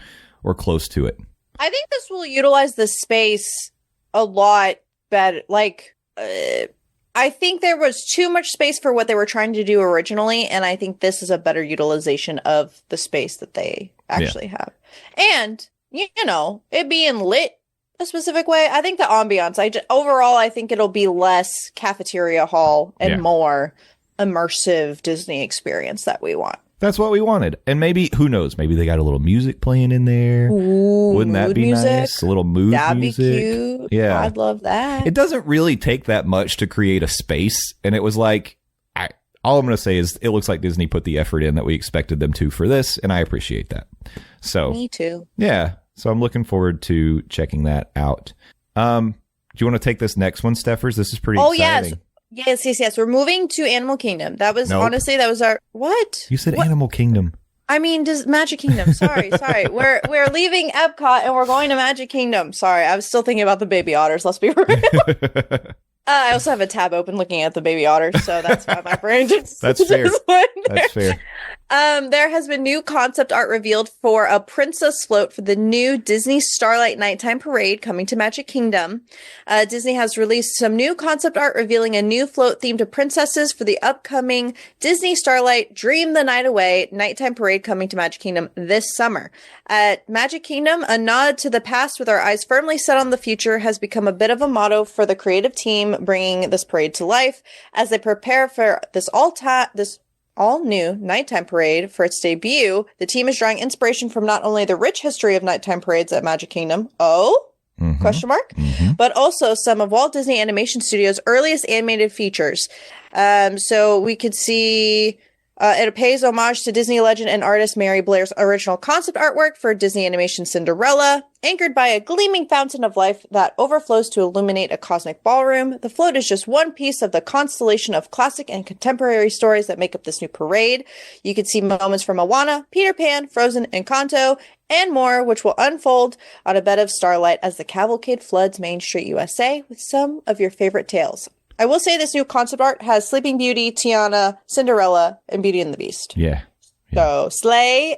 or close to it. I think this will utilize the space a lot better. Like, I think there was too much space for what they were trying to do originally, and I think this is a better utilization of the space that they actually have. And it being lit a specific way, I think the ambiance, overall, I think it'll be less cafeteria hall and more immersive Disney experience that we want. That's what we wanted. And maybe, who knows, maybe they got a little music playing in there. Ooh, wouldn't that be music? Nice? A little mood That'd music. That'd be cute. Yeah. I'd love that. It doesn't really take that much to create a space. And it was like, all I'm going to say is it looks like Disney put the effort in that we expected them to for this. And I appreciate that. So me too. Yeah. So I'm looking forward to checking that out. Do you want to take this next one, Stephers? This is pretty exciting. Yes. We're moving to Animal Kingdom. That was honestly, that was our what? You said what? Animal Kingdom. I mean, Magic Kingdom. Sorry. We're leaving Epcot and we're going to Magic Kingdom. Sorry, I was still thinking about the baby otters. Let's be real. I also have a tab open looking at the baby otters, so that's why my brain just That's fair. That's fair. There has been new concept art revealed for a princess float for the new Disney Starlight Nighttime Parade coming to Magic Kingdom. Disney has released some new concept art revealing a new float themed to princesses for the upcoming Disney Starlight Dream the Night Away Nighttime Parade coming to Magic Kingdom this summer. At Magic Kingdom, a nod to the past with our eyes firmly set on the future has become a bit of a motto for the creative team bringing this parade to life as they prepare for this all-new nighttime parade for its debut. The team is drawing inspiration from not only the rich history of nighttime parades at Magic Kingdom, but also some of Walt Disney Animation Studios' earliest animated features. So we could see it pays homage to Disney legend and artist Mary Blair's original concept artwork for Disney Animation Cinderella, anchored by a gleaming fountain of life that overflows to illuminate a cosmic ballroom. The float is just one piece of the constellation of classic and contemporary stories that make up this new parade. You can see moments from Moana, Peter Pan, Frozen, Encanto, and more, which will unfold on a bed of starlight as the cavalcade floods Main Street, USA, with some of your favorite tales. I will say this new concept art has Sleeping Beauty, Tiana, Cinderella, and Beauty and the Beast. Yeah. So, Slay,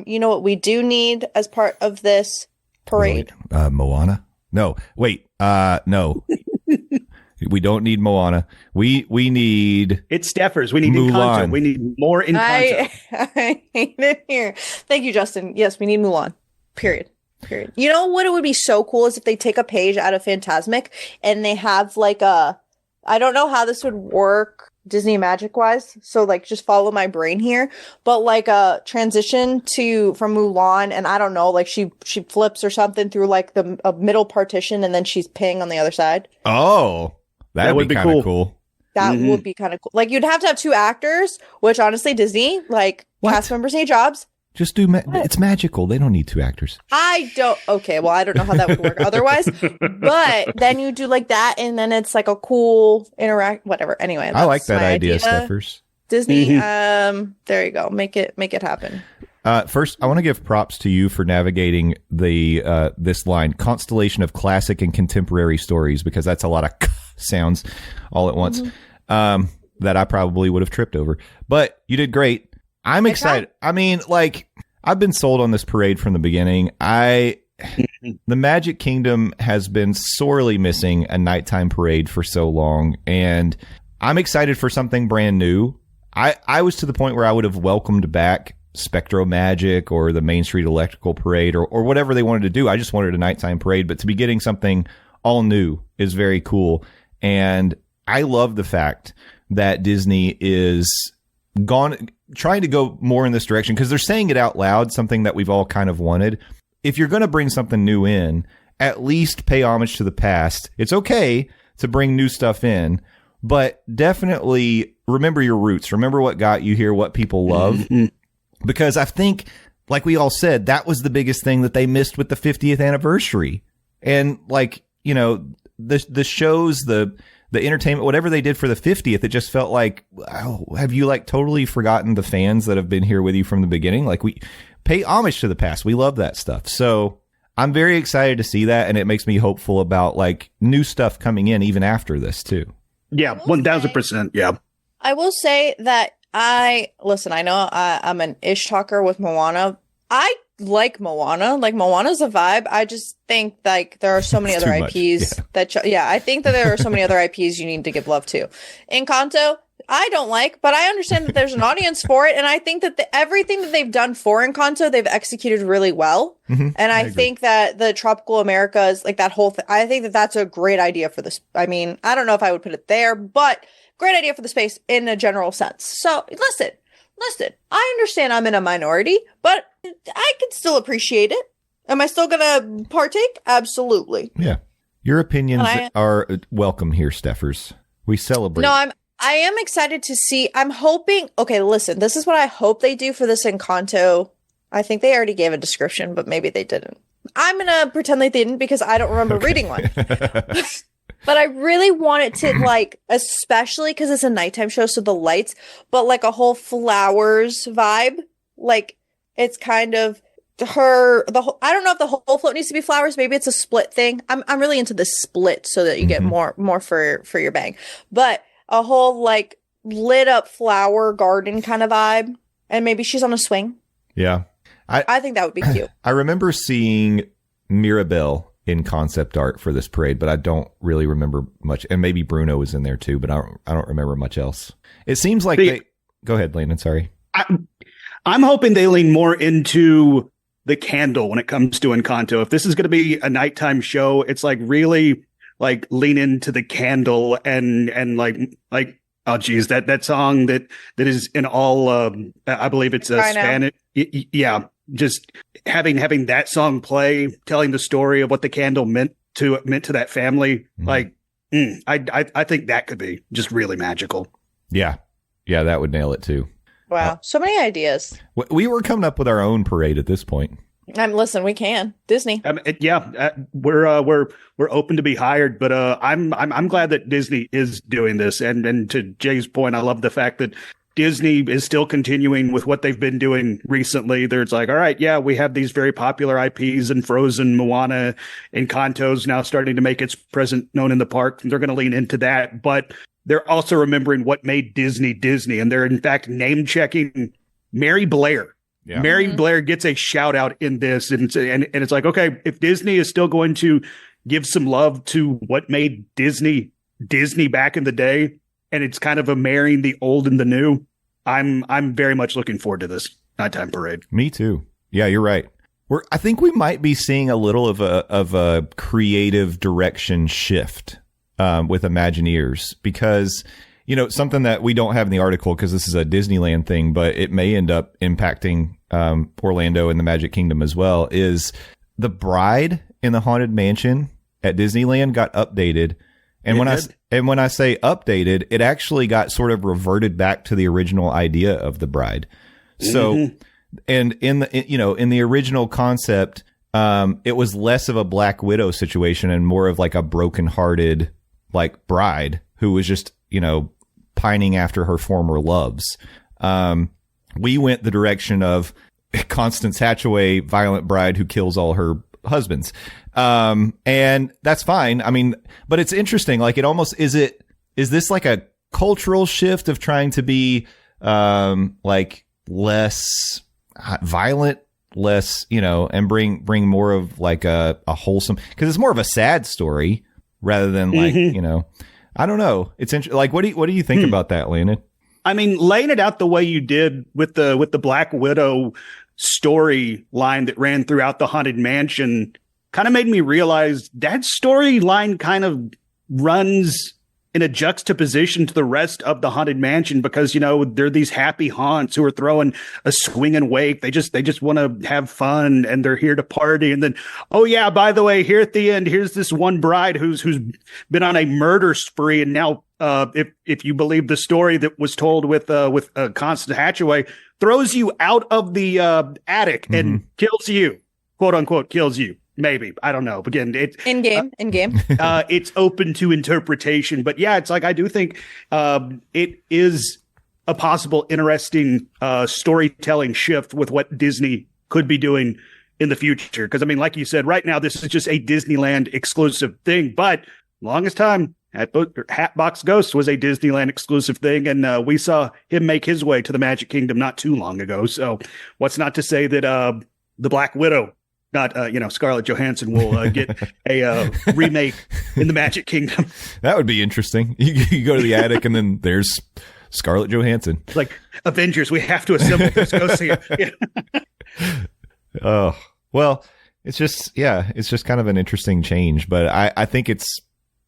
you know what we do need as part of this parade? Moana? No. Wait. No. We don't need Moana. We need... It's Stephers. We need Mulan. Encanto. We need more Encanto. I hate it here. Thank you, Justin. Yes, we need Mulan. Period. You know what it would be so cool is if they take a page out of Fantasmic and they have like a... I don't know how this would work Disney magic wise. So like just follow my brain here. But like a transition from Mulan, and I don't know, like she flips or something through like a middle partition and then she's ping on the other side. Oh, that would be kind of cool. That would be kind of cool. Like you'd have to have two actors, which honestly Disney, like cast members need jobs. Just do it's magical. They don't need 2 actors. Okay, well, I don't know how that would work otherwise. But then you do like that, and then it's like a cool whatever. Anyway, I like that idea, Stephers. Disney, there you go. Make it happen. First, I want to give props to you for navigating this line, constellation of classic and contemporary stories, because that's a lot of sounds all at once that I probably would have tripped over. But you did great. I'm excited. I mean, like, I've been sold on this parade from the beginning. The Magic Kingdom has been sorely missing a nighttime parade for so long, and I'm excited for something brand new. I was to the point where I would have welcomed back Spectro Magic or the Main Street Electrical Parade or whatever they wanted to do. I just wanted a nighttime parade, but to be getting something all new is very cool. And I love the fact that Disney is trying to go more in this direction, because they're saying it out loud, something that we've all kind of wanted. If you're going to bring something new in, at least pay homage to the past. It's okay to bring new stuff in, but definitely remember your roots. Remember what got you here, what people love. Because I think, like we all said, that was the biggest thing that they missed with the 50th anniversary. And like, you know, the shows, the entertainment, whatever they did for the 50th, it just felt like, oh, have you like totally forgotten the fans that have been here with you from the beginning? Like, we pay homage to the past. We love that stuff. So I'm very excited to see that. And it makes me hopeful about like new stuff coming in even after this too. Yeah. 1000%. Yeah. I will say that I know I'm an ish talker with Moana. I like Moana. Like, Moana's a vibe. I just think like there are so many other IPs I think that there are so many other IPs you need to give love to. Encanto, I don't like, but I understand that there's an audience for it, and I think that everything that they've done for Encanto, they've executed really well. And I think that the Tropical Americas, like that whole thing, I think that that's a great idea for this. I mean, I don't know if I would put it there, but great idea for the space in a general sense. So listen, I understand I'm in a minority, but I can still appreciate it. Am I still going to partake? Absolutely. Yeah. Your opinions are welcome here, Stephers. We celebrate. No, I am excited to see. I'm hoping. Okay, listen, this is what I hope they do for this Encanto. I think they already gave a description, but maybe they didn't. I'm going to pretend they didn't because I don't remember reading one. But I really want it to, like, especially because it's a nighttime show, so the lights, but like a whole flowers vibe. Like, it's kind of I don't know if the whole float needs to be flowers. Maybe it's a split thing. I'm really into the split so that you get more for your bang. But a whole, like, lit up flower garden kind of vibe. And maybe she's on a swing. Yeah. I think that would be cute. I remember seeing Mirabelle in concept art for this parade, but I don't really remember much. And maybe Bruno was in there too, but I don't remember much else. It seems like go ahead, Landon. Sorry. I'm hoping they lean more into the candle when it comes to Encanto. If this is going to be a nighttime show, it's like really like lean into the candle and like oh geez, that song that is in all I believe it's a Spanish. Yeah. Just having that song play, telling the story of what the candle meant to that family. Like, I think that could be just really magical. Yeah. Yeah. That would nail it too. Wow. So many ideas. We were coming up with our own parade at this point. Listen, we can. Disney. We're open to be hired, but I'm glad that Disney is doing this. And to Jay's point, I love the fact that Disney is still continuing with what they've been doing recently. There's like, all right, yeah, we have these very popular IPs and Frozen, Moana, Encanto's now starting to make its presence known in the park. They're going to lean into that, but they're also remembering what made Disney Disney, and they're in fact name checking Mary Blair. Yeah. Mary Blair gets a shout out in this, and it's like, okay, if Disney is still going to give some love to what made Disney back in the day, and it's kind of a marrying the old and the new, I'm very much looking forward to this nighttime parade. Me too. Yeah, you're right. I think we might be seeing a little of a creative direction shift with Imagineers, because, you know, something that we don't have in the article because this is a Disneyland thing, but it may end up impacting Orlando and the Magic Kingdom as well, is the bride in the Haunted Mansion at Disneyland got updated. And when I say updated, it actually got sort of reverted back to the original idea of the bride. So And in the original concept, it was less of a Black Widow situation and more of like a brokenhearted like bride who was just, pining after her former loves. We went the direction of Constance Hatchaway, violent bride who kills all her husbands. And that's fine. I mean, but it's interesting. Like is this like a cultural shift of trying to be, like less violent, less, and bring more of like a wholesome, because it's more of a sad story rather than like, I don't know. It's interesting. Like, what do you think about that, Landon? I mean, laying it out the way you did with the Black Widow storyline that ran throughout the Haunted Mansion kind of made me realize that storyline kind of runs in a juxtaposition to the rest of the Haunted Mansion, because, they're these happy haunts who are throwing a swinging wake. They just want to have fun and they're here to party. And then, oh yeah, by the way, here at the end, here's this one bride who's been on a murder spree. And now, if you believe the story that was told with Constance Hatchaway, throws you out of the attic and kills you, quote unquote, kills you. Maybe. I don't know. Again, it's in game. It's open to interpretation, but yeah, it's like, I do think it is a possible interesting storytelling shift with what Disney could be doing in the future. Because I mean, like you said, right now, this is just a Disneyland exclusive thing, but longest time, Hatbox Ghost was a Disneyland exclusive thing, and we saw him make his way to the Magic Kingdom not too long ago. So what's not to say that the Black Widow, not, Scarlett Johansson will get a remake in the Magic Kingdom. That would be interesting. You go to the attic and then there's Scarlett Johansson. Like, Avengers, we have to assemble this. Go see it. Yeah. Oh, well, it's just kind of an interesting change, but I think it's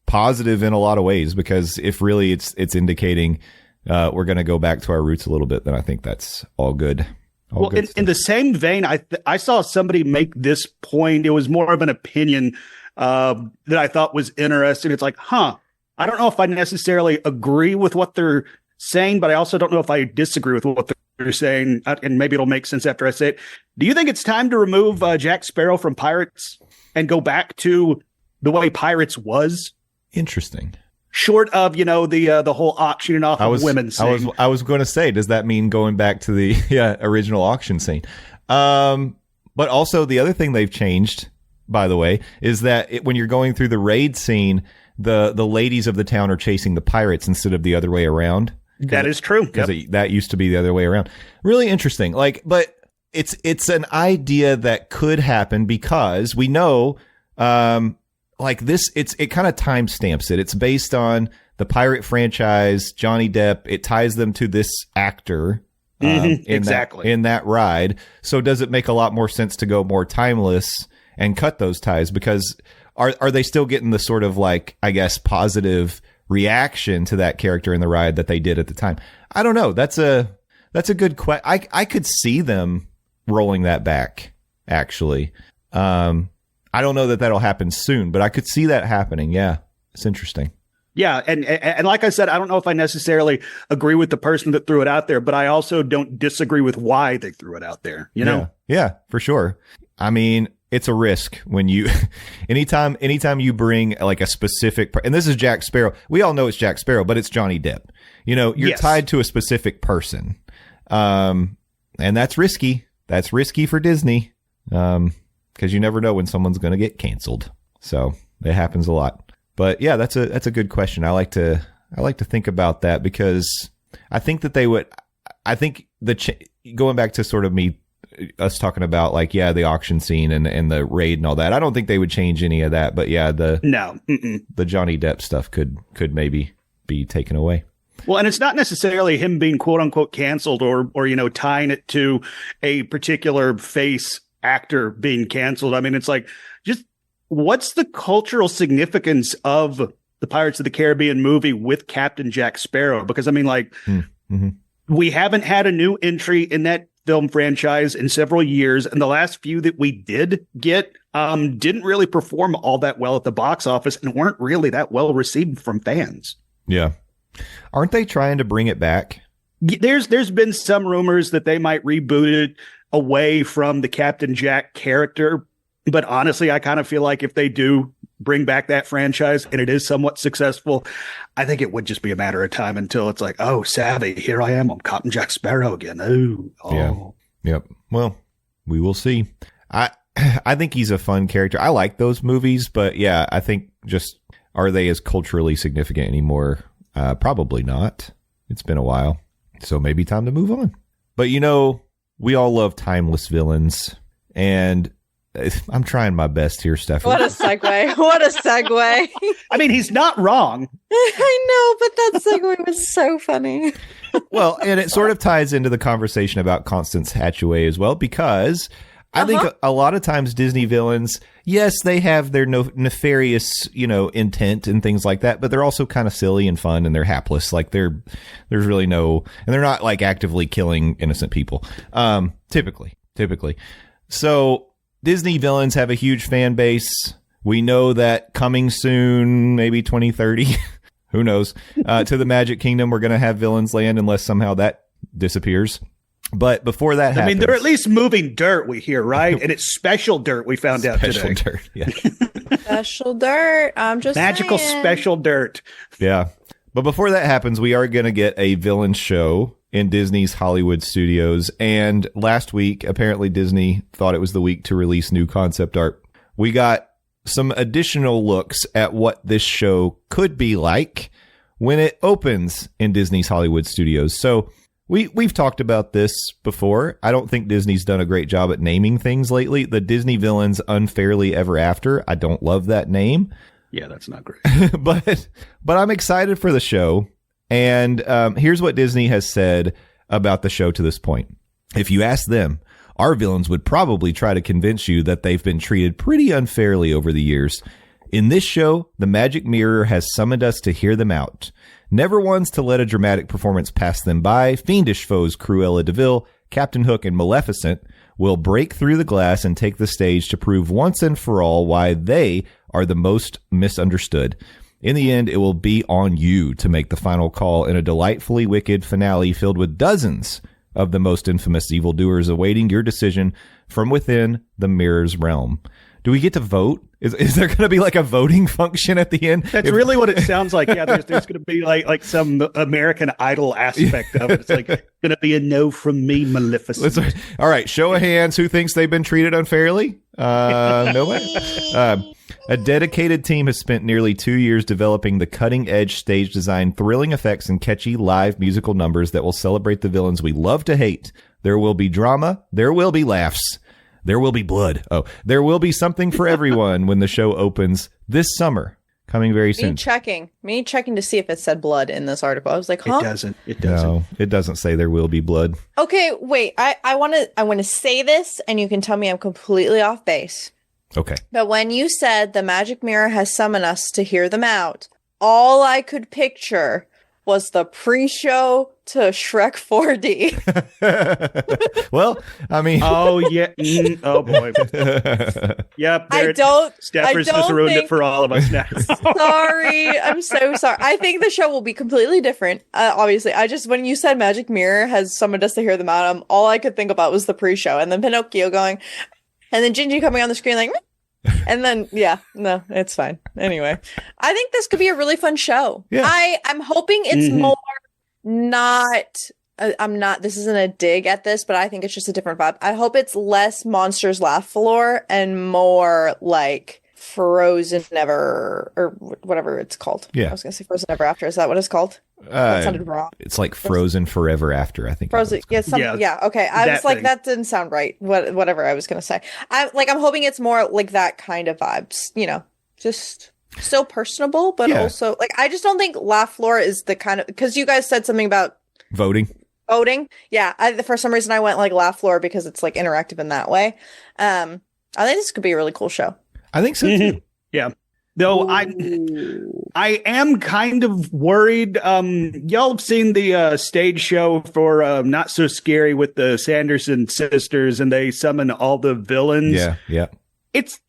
positive in a lot of ways, because if really it's indicating we're going to go back to our roots a little bit, then I think that's all good. Well, in the same vein, I saw somebody make this point. It was more of an opinion that I thought was interesting. It's like, I don't know if I necessarily agree with what they're saying, but I also don't know if I disagree with what they're saying. And maybe it'll make sense after I say it. Do you think it's time to remove Jack Sparrow from Pirates and go back to the way Pirates was? Interesting. Short of, the whole auctioning off of women scene. I was going to say, does that mean going back to the original auction scene? But also the other thing they've changed, by the way, is that when you're going through the raid scene, the ladies of the town are chasing the pirates instead of the other way around. That is true. Because that used to be the other way around. Really interesting. But it's an idea that could happen, because we know, it kind of timestamps it. It's based on the pirate franchise, Johnny Depp. It ties them to this actor exactly in that ride. So does it make a lot more sense to go more timeless and cut those ties? Because are they still getting the sort of like, I guess, positive reaction to that character in the ride that they did at the time? I don't know. That's a good question. I could see them rolling that back, actually. I don't know that that'll happen soon, but I could see that happening. Yeah, it's interesting. Yeah, and like I said, I don't know if I necessarily agree with the person that threw it out there, but I also don't disagree with why they threw it out there. Yeah, for sure. I mean, it's a risk when you, anytime you bring like a specific, and this is Jack Sparrow. We all know it's Jack Sparrow, but it's Johnny Depp. You're tied to a specific person, and that's risky. That's risky for Disney. Because you never know when someone's going to get canceled. So it happens a lot. But yeah, that's a good question. I like to think about that, because I think that they would. I think going back to sort of us talking about like, the auction scene and the raid and all that. I don't think they would change any of that. But yeah, the Johnny Depp stuff could maybe be taken away. Well, and it's not necessarily him being quote unquote canceled or tying it to a particular face actor being canceled. I mean, it's like, just what's the cultural significance of the Pirates of the Caribbean movie with Captain Jack Sparrow? Because I mean, like, we haven't had a new entry in that film franchise in several years, and the last few that we did get didn't really perform all that well at the box office and weren't really that well received from fans. Yeah. Aren't they trying to bring it back? There's been some rumors that they might reboot it. away from the Captain Jack character. But honestly, I kind of feel like if they do bring back that franchise and it is somewhat successful, I think it would just be a matter of time until it's like, oh, savvy, here I am. I'm Captain Jack Sparrow again. Oh. Yeah. Yep. Well, we will see. I think he's a fun character. I like those movies, but yeah, I think just, are they as culturally significant anymore? Probably not. It's been a while. So maybe time to move on. But we all love timeless villains, and I'm trying my best here, Stephanie. What a segue. What a segue. I mean, he's not wrong. I know, but that segue was so funny. Well, and it sort of ties into the conversation about Constance Hatchaway as well, because I think a lot of times Disney villains, yes, they have their nefarious, intent and things like that, but they're also kind of silly and fun, and they're hapless. Like there's really and they're not like actively killing innocent people. Typically. So Disney villains have a huge fan base. We know that coming soon, maybe 2030, who knows, to the Magic Kingdom, we're going to have villains land unless somehow that disappears. But before that happens, I mean, they're at least moving dirt, we hear, right? And it's special dirt we found out today. Special dirt, yeah. Special dirt. I'm just magical saying. Special dirt. Yeah. But before that happens, we are going to get a villain show in Disney's Hollywood Studios. And last week, apparently Disney thought it was the week to release new concept art. We got some additional looks at what this show could be like when it opens in Disney's Hollywood Studios. So we've talked about this before. I don't think Disney's done a great job at naming things lately. The Disney Villains Unfairly Ever After. I don't love that name. Yeah, that's not great. but I'm excited for the show. And here's what Disney has said about the show to this point. If you ask them, our villains would probably try to convince you that they've been treated pretty unfairly over the years. In this show, the Magic Mirror has summoned us to hear them out. Never once to let a dramatic performance pass them by, fiendish foes Cruella de Vil, Captain Hook, and Maleficent will break through the glass and take the stage to prove once and for all why they are the most misunderstood. In the end, it will be on you to make the final call in a delightfully wicked finale filled with dozens of the most infamous evildoers awaiting your decision from within the mirror's realm. Do we get to vote? Is there going to be like a voting function at the end? That's really what it sounds like. Yeah, there's going to be like some American Idol aspect of it. It's like going to be a no from me, Maleficent. All right, show of hands. Who thinks they've been treated unfairly? Nobody. A dedicated team has spent nearly 2 years developing the cutting-edge stage design, thrilling effects, and catchy live musical numbers that will celebrate the villains we love to hate. There will be drama. There will be laughs. There will be blood. Oh, there will be something for everyone when the show opens this summer, coming very soon. Me checking to see if it said blood in this article. I was like, huh? It doesn't. No, it doesn't say there will be blood. Okay, wait. I want to say this, and you can tell me I'm completely off base. Okay. But when you said the Magic Mirror has summoned us to hear them out, all I could picture was the pre-show to Shrek 4D. Well, I mean... Oh, yeah. Oh, boy. Yep. Stephers just ruined it for all of us now. Sorry. I'm so sorry. I think the show will be completely different. Obviously, when you said Magic Mirror has summoned us to hear them out, all I could think about was the pre-show. And then Pinocchio going... And then Gingy coming on the screen like... And then, yeah, no, it's fine. Anyway, I think this could be a really fun show. Yeah. I'm hoping it's more not, this isn't a dig at this, but I think it's just a different vibe. I hope it's less Monsters Laugh Floor and more like Frozen Never, or whatever it's called. Yeah. I was going to say Frozen Ever After. Is that what it's called? That sounded wrong. It's like Frozen Forever After, I think. Frozen, yeah, okay. I was like, that didn't sound right. Whatever I was going to say. I'm hoping it's more like that kind of vibes, just still personable, but also like, I just don't think Laugh Floor is the kind of, because you guys said something about voting. Yeah. For some reason I went like Laugh Floor because it's like interactive in that way. I think this could be a really cool show. I think so too. Yeah. Though I am kind of worried. Y'all have seen the stage show for Not So Scary with the Sanderson sisters, and they summon all the villains. Yeah. It's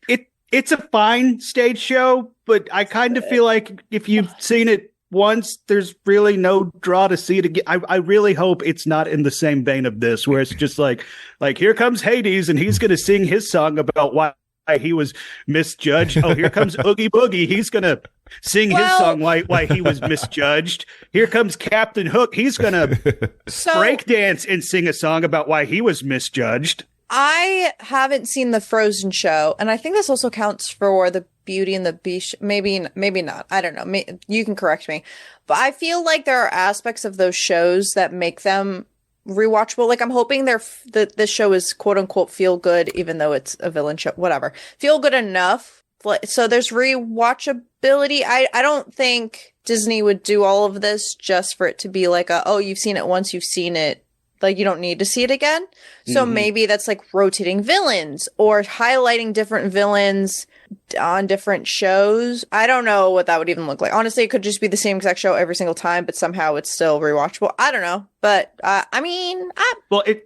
a fine stage show, but I kind of feel like if you've seen it once. There's really no draw to see it again. I really hope it's not in the same vein of this, where it's just like here comes Hades and he's going to sing his song about why he was misjudged. Oh, here comes Oogie Boogie. He's going to sing his song why he was misjudged. Here comes Captain Hook. He's going to break dance and sing a song about why he was misjudged. I haven't seen the Frozen show, and I think this also counts for the Beauty and the Beast. Maybe not. I don't know. You can correct me. But I feel like there are aspects of those shows that make them rewatchable. Like, I'm hoping that this show is quote unquote feel good, even though it's a villain show. Whatever. Feel good enough. So there's rewatchability. I don't think Disney would do all of this just for it to be like you've seen it once, you've seen it. Like, you don't need to see it again. So maybe that's like rotating villains or highlighting different villains on different shows. I don't know what that would even look like. Honestly, it could just be the same exact show every single time, but somehow it's still rewatchable. I don't know. But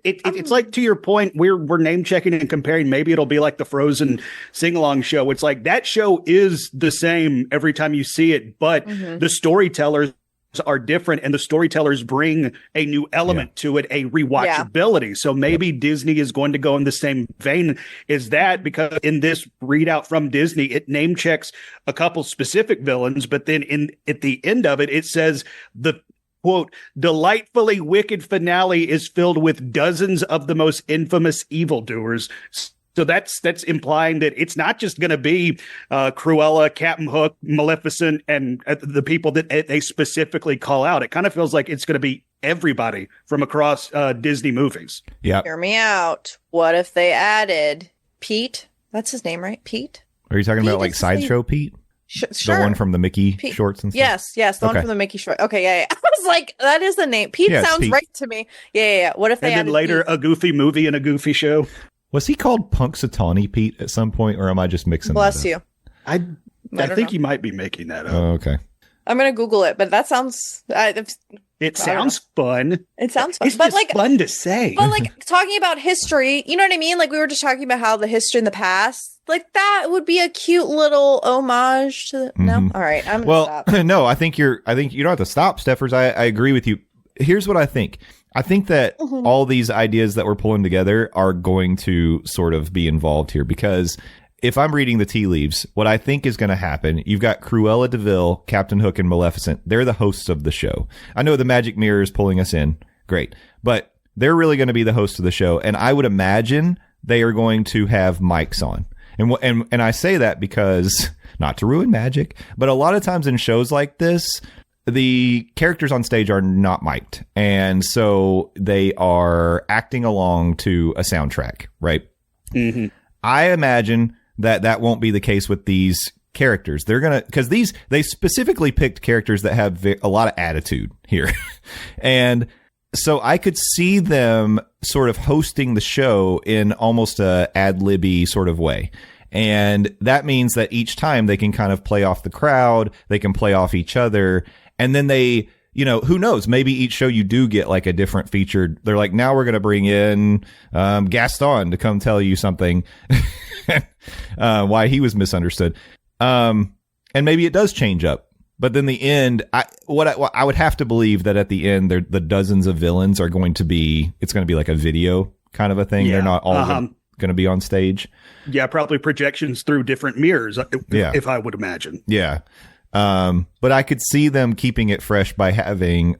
it's like, to your point, we're name checking and comparing. Maybe it'll be like the Frozen sing along show. It's like that show is the same every time you see it, but the storytellers are different, and the storytellers bring a new element to it, a rewatchability. Yeah. So maybe Disney is going to go in the same vein as that, because in this readout from Disney, it name checks a couple specific villains, but then at the end of it, it says the quote, delightfully wicked finale is filled with dozens of the most infamous evildoers. So that's implying that it's not just going to be Cruella, Captain Hook, Maleficent, and the people that they specifically call out. It kind of feels like it's going to be everybody from across Disney movies. Yeah. Hear me out. What if they added Pete? That's his name, right? Pete? Are you talking about like Sideshow Pete? Sure. The one from the Mickey shorts and stuff? Yes. The one from the Mickey short. Okay, yeah. I was like, that is the name. Pete sounds Pete. Right to me. Yeah. What if they added later Pete? A goofy movie and a goofy show? Was he called Punxsutawney Pete at some point, or am I just mixing Bless you. I think you might be making that up. Oh, okay. I'm going to Google it, but that sounds... It sounds fun. It sounds fun. It's just like, fun to say. But like talking about history, you know what I mean? Like we were just talking about how the history in the past, like that would be a cute little homage to the... No? All right. I'm going to stop. No, I think you don't have to stop, Steffers. I agree with you. Here's what I think. I think that all these ideas that we're pulling together are going to sort of be involved here, because if I'm reading the tea leaves, what I think is going to happen, you've got Cruella de Vil, Captain Hook, and Maleficent. They're the hosts of the show. I know the magic mirror is pulling us in. Great. But they're really going to be the hosts of the show. And I would imagine they are going to have mics on. And I say that because, not to ruin magic, but a lot of times in shows like this, the characters on stage are not mic'd, and so they are acting along to a soundtrack, right? Mm-hmm. I imagine that won't be the case with these characters. They're gonna, because they specifically picked characters that have a lot of attitude here, and so I could see them sort of hosting the show in almost a ad-libby sort of way. And that means that each time they can kind of play off the crowd, they can play off each other. And then they, who knows, maybe each show you do get like a different featured. They're like, now we're going to bring in Gaston to come tell you something, why he was misunderstood. And maybe it does change up. But then the end, I would have to believe that at the end, the dozens of villains are going to be, it's going to be like a video kind of a thing. Yeah. They're not all going to be on stage. Yeah, probably projections through different mirrors, if I would imagine. Yeah. But I could see them keeping it fresh by having,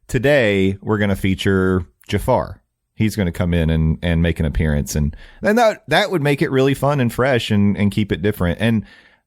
today we're going to feature Jafar. He's going to come in and make an appearance. And that would make it really fun and fresh and keep it different. And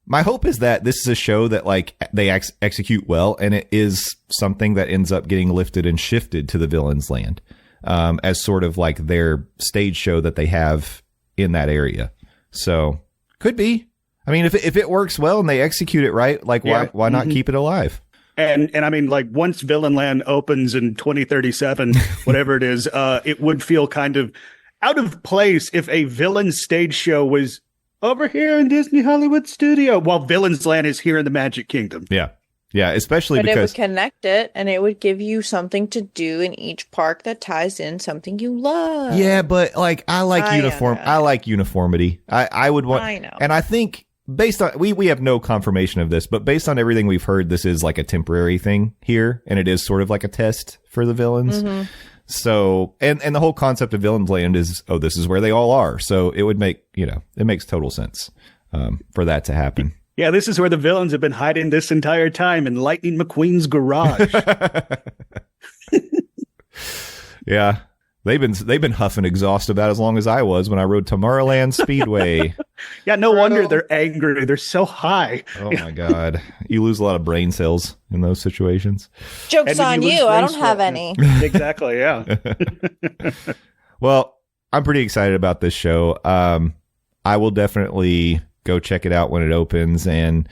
my hope is that this is a show that like they execute well, and it is something that ends up getting lifted and shifted to the Villains Land, as sort of like their stage show that they have in that area. So could be. I mean, if it works well and they execute it right, like why not keep it alive? And I mean, like once Villain Land opens in 2037, whatever it is, it would feel kind of out of place if a villain stage show was over here in Disney Hollywood Studio while Villains Land is here in the Magic Kingdom. Yeah. Yeah, especially because... But it would connect it, and it would give you something to do in each park that ties in something you love. Yeah, but like I like uniformity. I would want... I know. And I think based on we have no confirmation of this, but based on everything we've heard, this is like a temporary thing here, and it is sort of like a test for the villains. Mm-hmm. So, and the whole concept of Villains Land is, this is where they all are. So it would make, it makes total sense for that to happen. Yeah, this is where the villains have been hiding this entire time, in Lightning McQueen's garage. Yeah. They've been huffing exhaust about as long as I was when I rode Tomorrowland Speedway. Yeah, no wonder they're angry. They're so high. Oh my God. You lose a lot of brain cells in those situations. Joke's on you. I don't have any. Exactly, yeah. Well, I'm pretty excited about this show. I will definitely go check it out when it opens. And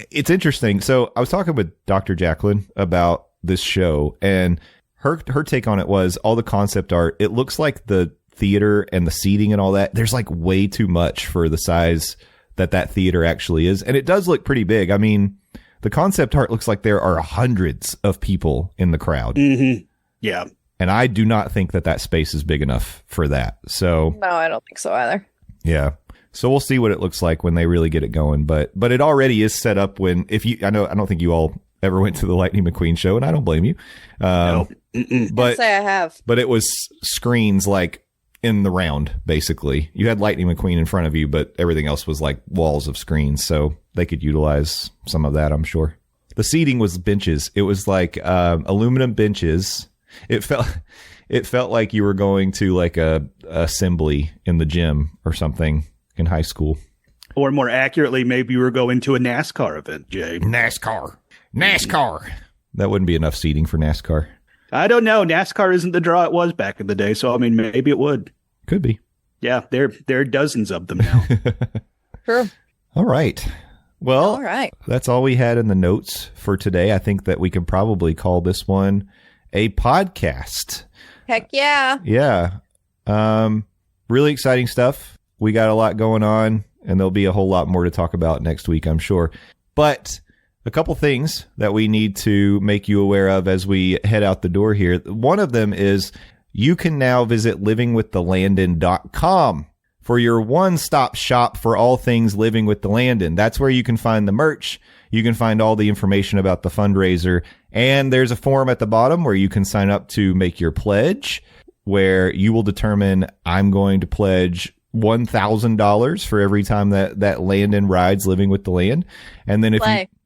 it's interesting. So I was talking with Dr. Jacqueline about this show, and her take on it was all the concept art. It looks like the theater and the seating and all that, there's like way too much for the size that theater actually is. And it does look pretty big. I mean, the concept art looks like there are hundreds of people in the crowd. Mm-hmm. Yeah. And I do not think that space is big enough for that. So no, I don't think so either. Yeah. So we'll see what it looks like when they really get it going. But it already is set up I don't think you all ever went to the Lightning McQueen show, and I don't blame you. No. But I'd say I have. But it was screens like in the round, basically. You had Lightning McQueen in front of you, but everything else was like walls of screens. So they could utilize some of that, I'm sure. The seating was benches. It was like aluminum benches. It felt like you were going to like a assembly in the gym or something in high school. Or more accurately, maybe you were going to a NASCAR event, Jay. NASCAR. That wouldn't be enough seating for NASCAR. I don't know. NASCAR isn't the draw it was back in the day, so I mean, maybe it would. Could be. Yeah, there are dozens of them now. True. All right. Well, all right. That's all we had in the notes for today. I think that we can probably call this one a podcast. Heck yeah. Yeah. Really exciting stuff. We got a lot going on, and there'll be a whole lot more to talk about next week, I'm sure. But a couple things that we need to make you aware of as we head out the door here. One of them is you can now visit livingwiththelandon.com for your one-stop shop for all things Living with the Landon. That's where you can find the merch. You can find all the information about the fundraiser. And there's a form at the bottom where you can sign up to make your pledge, where you will determine, I'm going to pledge $1,000 for every time that Landon rides Living with the Land. And then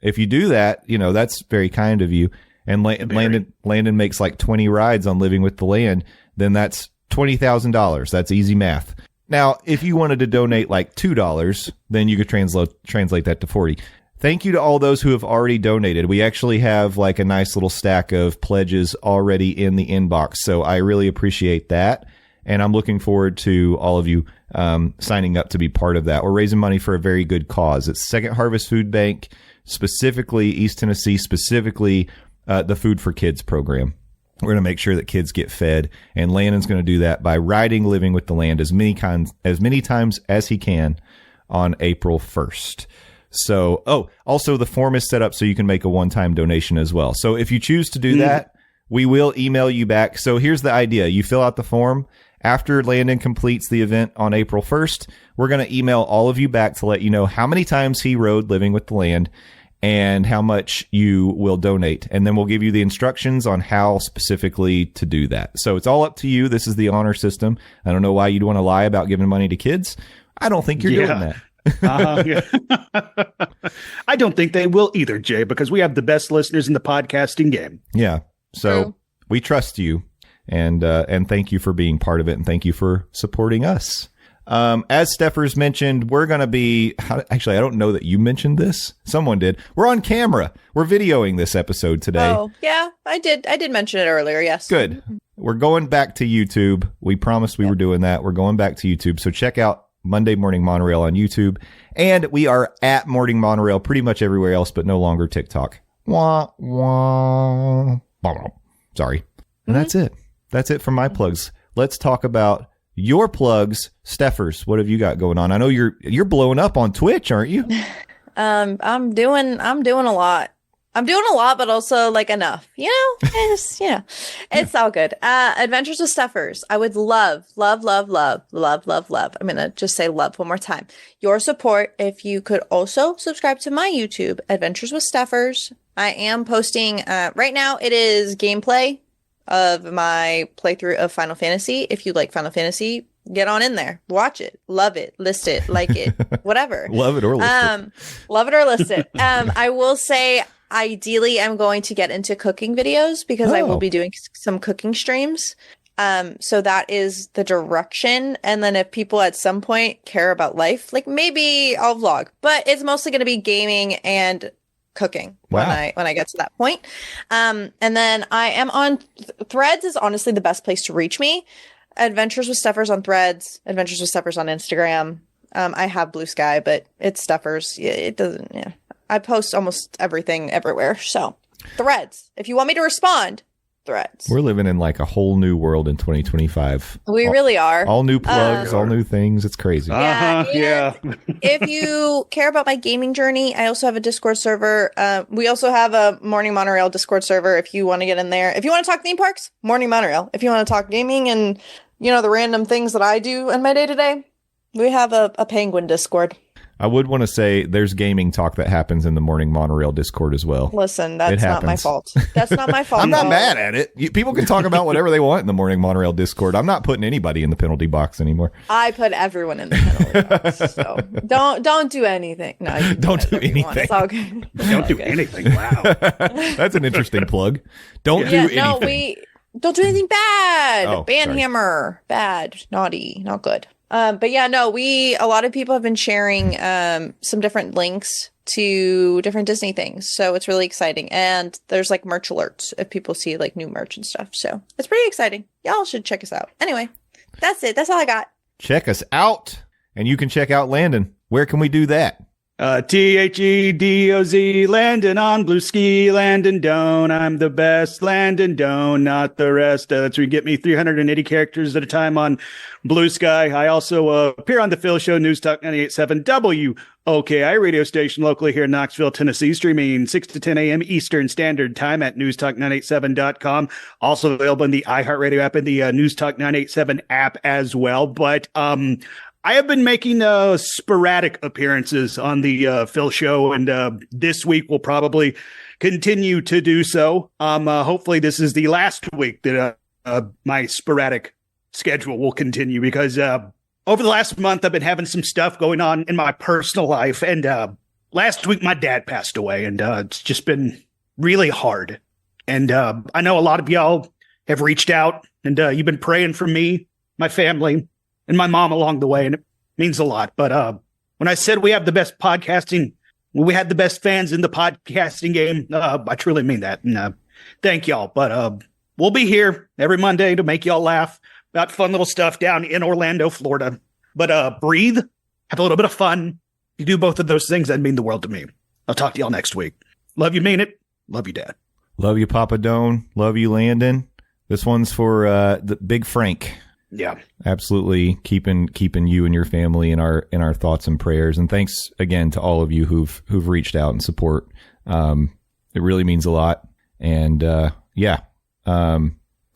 if you do that, that's very kind of you. And Landon makes like 20 rides on Living with the Land, then that's $20,000. That's easy math. Now, if you wanted to donate like $2, then you could translate that to 40. Thank you to all those who have already donated. We actually have like a nice little stack of pledges already in the inbox. So I really appreciate that. And I'm looking forward to all of you signing up to be part of that. We're raising money for a very good cause. It's Second Harvest Food Bank, specifically East Tennessee, specifically the Food for Kids program. We're going to make sure that kids get fed, and Landon's going to do that by riding Living with the Land as many times as he can on April 1st. So, also the form is set up so you can make a one-time donation as well. So if you choose to do that, we will email you back. So here's the idea. You fill out the form. After Landon completes the event on April 1st, we're going to email all of you back to let you know how many times he rode Living with the Land and how much you will donate. And then we'll give you the instructions on how specifically to do that. So it's all up to you. This is the honor system. I don't know why you'd want to lie about giving money to kids. I don't think you're doing that. I don't think they will either, Jay, because we have the best listeners in the podcasting game. Yeah. So we trust you, and thank you for being part of it, and thank you for supporting us. As Stephers mentioned, we're going to be, actually, I don't know that you mentioned this. Someone did. We're on camera. We're videoing this episode today. Oh, yeah, I did mention it earlier. Yes. Good. We're going back to YouTube. We promised we were doing that. We're going back to YouTube. So check out Monday Morning Monorail on YouTube. And we are at Morning Monorail pretty much everywhere else, but no longer TikTok. Wah, wah. Sorry. And that's it. That's it for my plugs. Let's talk about your plugs. Stephers, what have you got going on? I know you're blowing up on Twitch, aren't you? I'm doing a lot. I'm doing a lot, but also like enough, it's all good. Adventures with Stephers. I would love. I'm going to just say love one more time. Your support. If you could also subscribe to my YouTube, Adventures with Stephers. I am posting, right now it is gameplay of my playthrough of Final Fantasy. If you like Final Fantasy, get on in there, watch it, love it, list it, like it, whatever. Love it or list it. Love it or list it. I will say, ideally, I'm going to get into cooking videos because I will be doing some cooking streams. So that is the direction. And then if people at some point care about life, like maybe I'll vlog, but it's mostly going to be gaming and cooking when I get to that point. And then I am on Threads is honestly the best place to reach me. Adventures with Stephers on Threads, Adventures with Stephers on Instagram. I have Blue Sky, but it's Stephers. It doesn't, I post almost everything everywhere. So Threads, if you want me to respond, Threads. We're living in like a whole new world in 2025. We really are. All new plugs, all new things. It's crazy. Yeah. If you care about my gaming journey, I also have a Discord server. We also have a Morning Monorail Discord server if you want to get in there. If you want to talk theme parks, Morning Monorail. If you want to talk gaming and, the random things that I do in my day-to-day, we have a Penguin Discord. I would want to say there's gaming talk that happens in the Morning Monorail Discord as well. Listen, that's not my fault. That's not my fault. I'm not mad at it. People can talk about whatever they want in the Morning Monorail Discord. I'm not putting anybody in the penalty box anymore. I put everyone in the penalty box. So don't do anything. No, you don't do anything. It's all good. Don't do anything. Wow. That's an interesting plug. Don't do anything. No, don't do anything bad. Oh, Banhammer. Bad. Naughty. Not good. But yeah, no, a lot of people have been sharing some different links to different Disney things. So it's really exciting. And there's like merch alerts if people see like new merch and stuff. So it's pretty exciting. Y'all should check us out. Anyway, that's it. That's all I got. Check us out. And you can check out Landon. Where can we do that? THEDOZ, Landon on Blue Ski, Landon Doan. I'm the best, Landon Doan, not the rest. That's where you get me 380 characters at a time on Blue Sky. I also appear on the Phil Show, News Talk 98.7 WOKI radio station locally here in Knoxville, Tennessee, streaming 6 to 10 a.m. Eastern Standard Time at newstalk987.com. Also available in the iHeartRadio app and the News Talk 987 app as well. But I have been making sporadic appearances on the Phil Show, and this week will probably continue to do so. Hopefully this is the last week that my sporadic schedule will continue, because over the last month I've been having some stuff going on in my personal life, and last week my dad passed away, and it's just been really hard. And I know a lot of y'all have reached out, and you've been praying for me, my family, and my mom along the way, and it means a lot. But when I said we have the best podcasting, we had the best fans in the podcasting game, I truly mean that. And thank y'all. But we'll be here every Monday to make y'all laugh about fun little stuff down in Orlando, Florida. But breathe, have a little bit of fun. You do both of those things, that'd mean the world to me. I'll talk to y'all next week. Love you, mean it. Love you, Dad. Love you, Papa Doan. Love you, Landon. This one's for the Big Frank. Yeah, absolutely. Keeping you and your family in our thoughts and prayers. And thanks again to all of you who've reached out and support. It really means a lot. And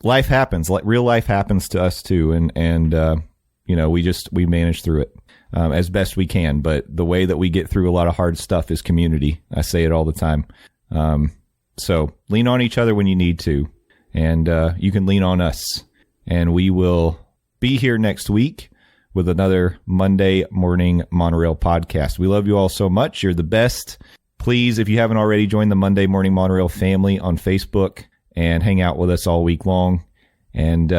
life happens. Like real life happens to us too. And we manage through it as best we can. But the way that we get through a lot of hard stuff is community. I say it all the time. So lean on each other when you need to, and you can lean on us. And we will be here next week with another Monday Morning Monorail podcast. We love you all so much. You're the best. Please, if you haven't already, join the Monday Morning Monorail family on Facebook and hang out with us all week long. And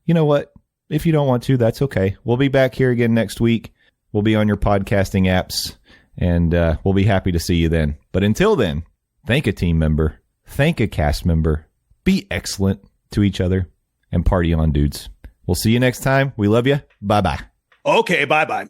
you know what? If you don't want to, that's okay. We'll be back here again next week. We'll be on your podcasting apps, and we'll be happy to see you then. But until then, thank a team member. Thank a cast member. Be excellent to each other. And party on, dudes. We'll see you next time. We love you. Bye-bye. Okay, bye-bye.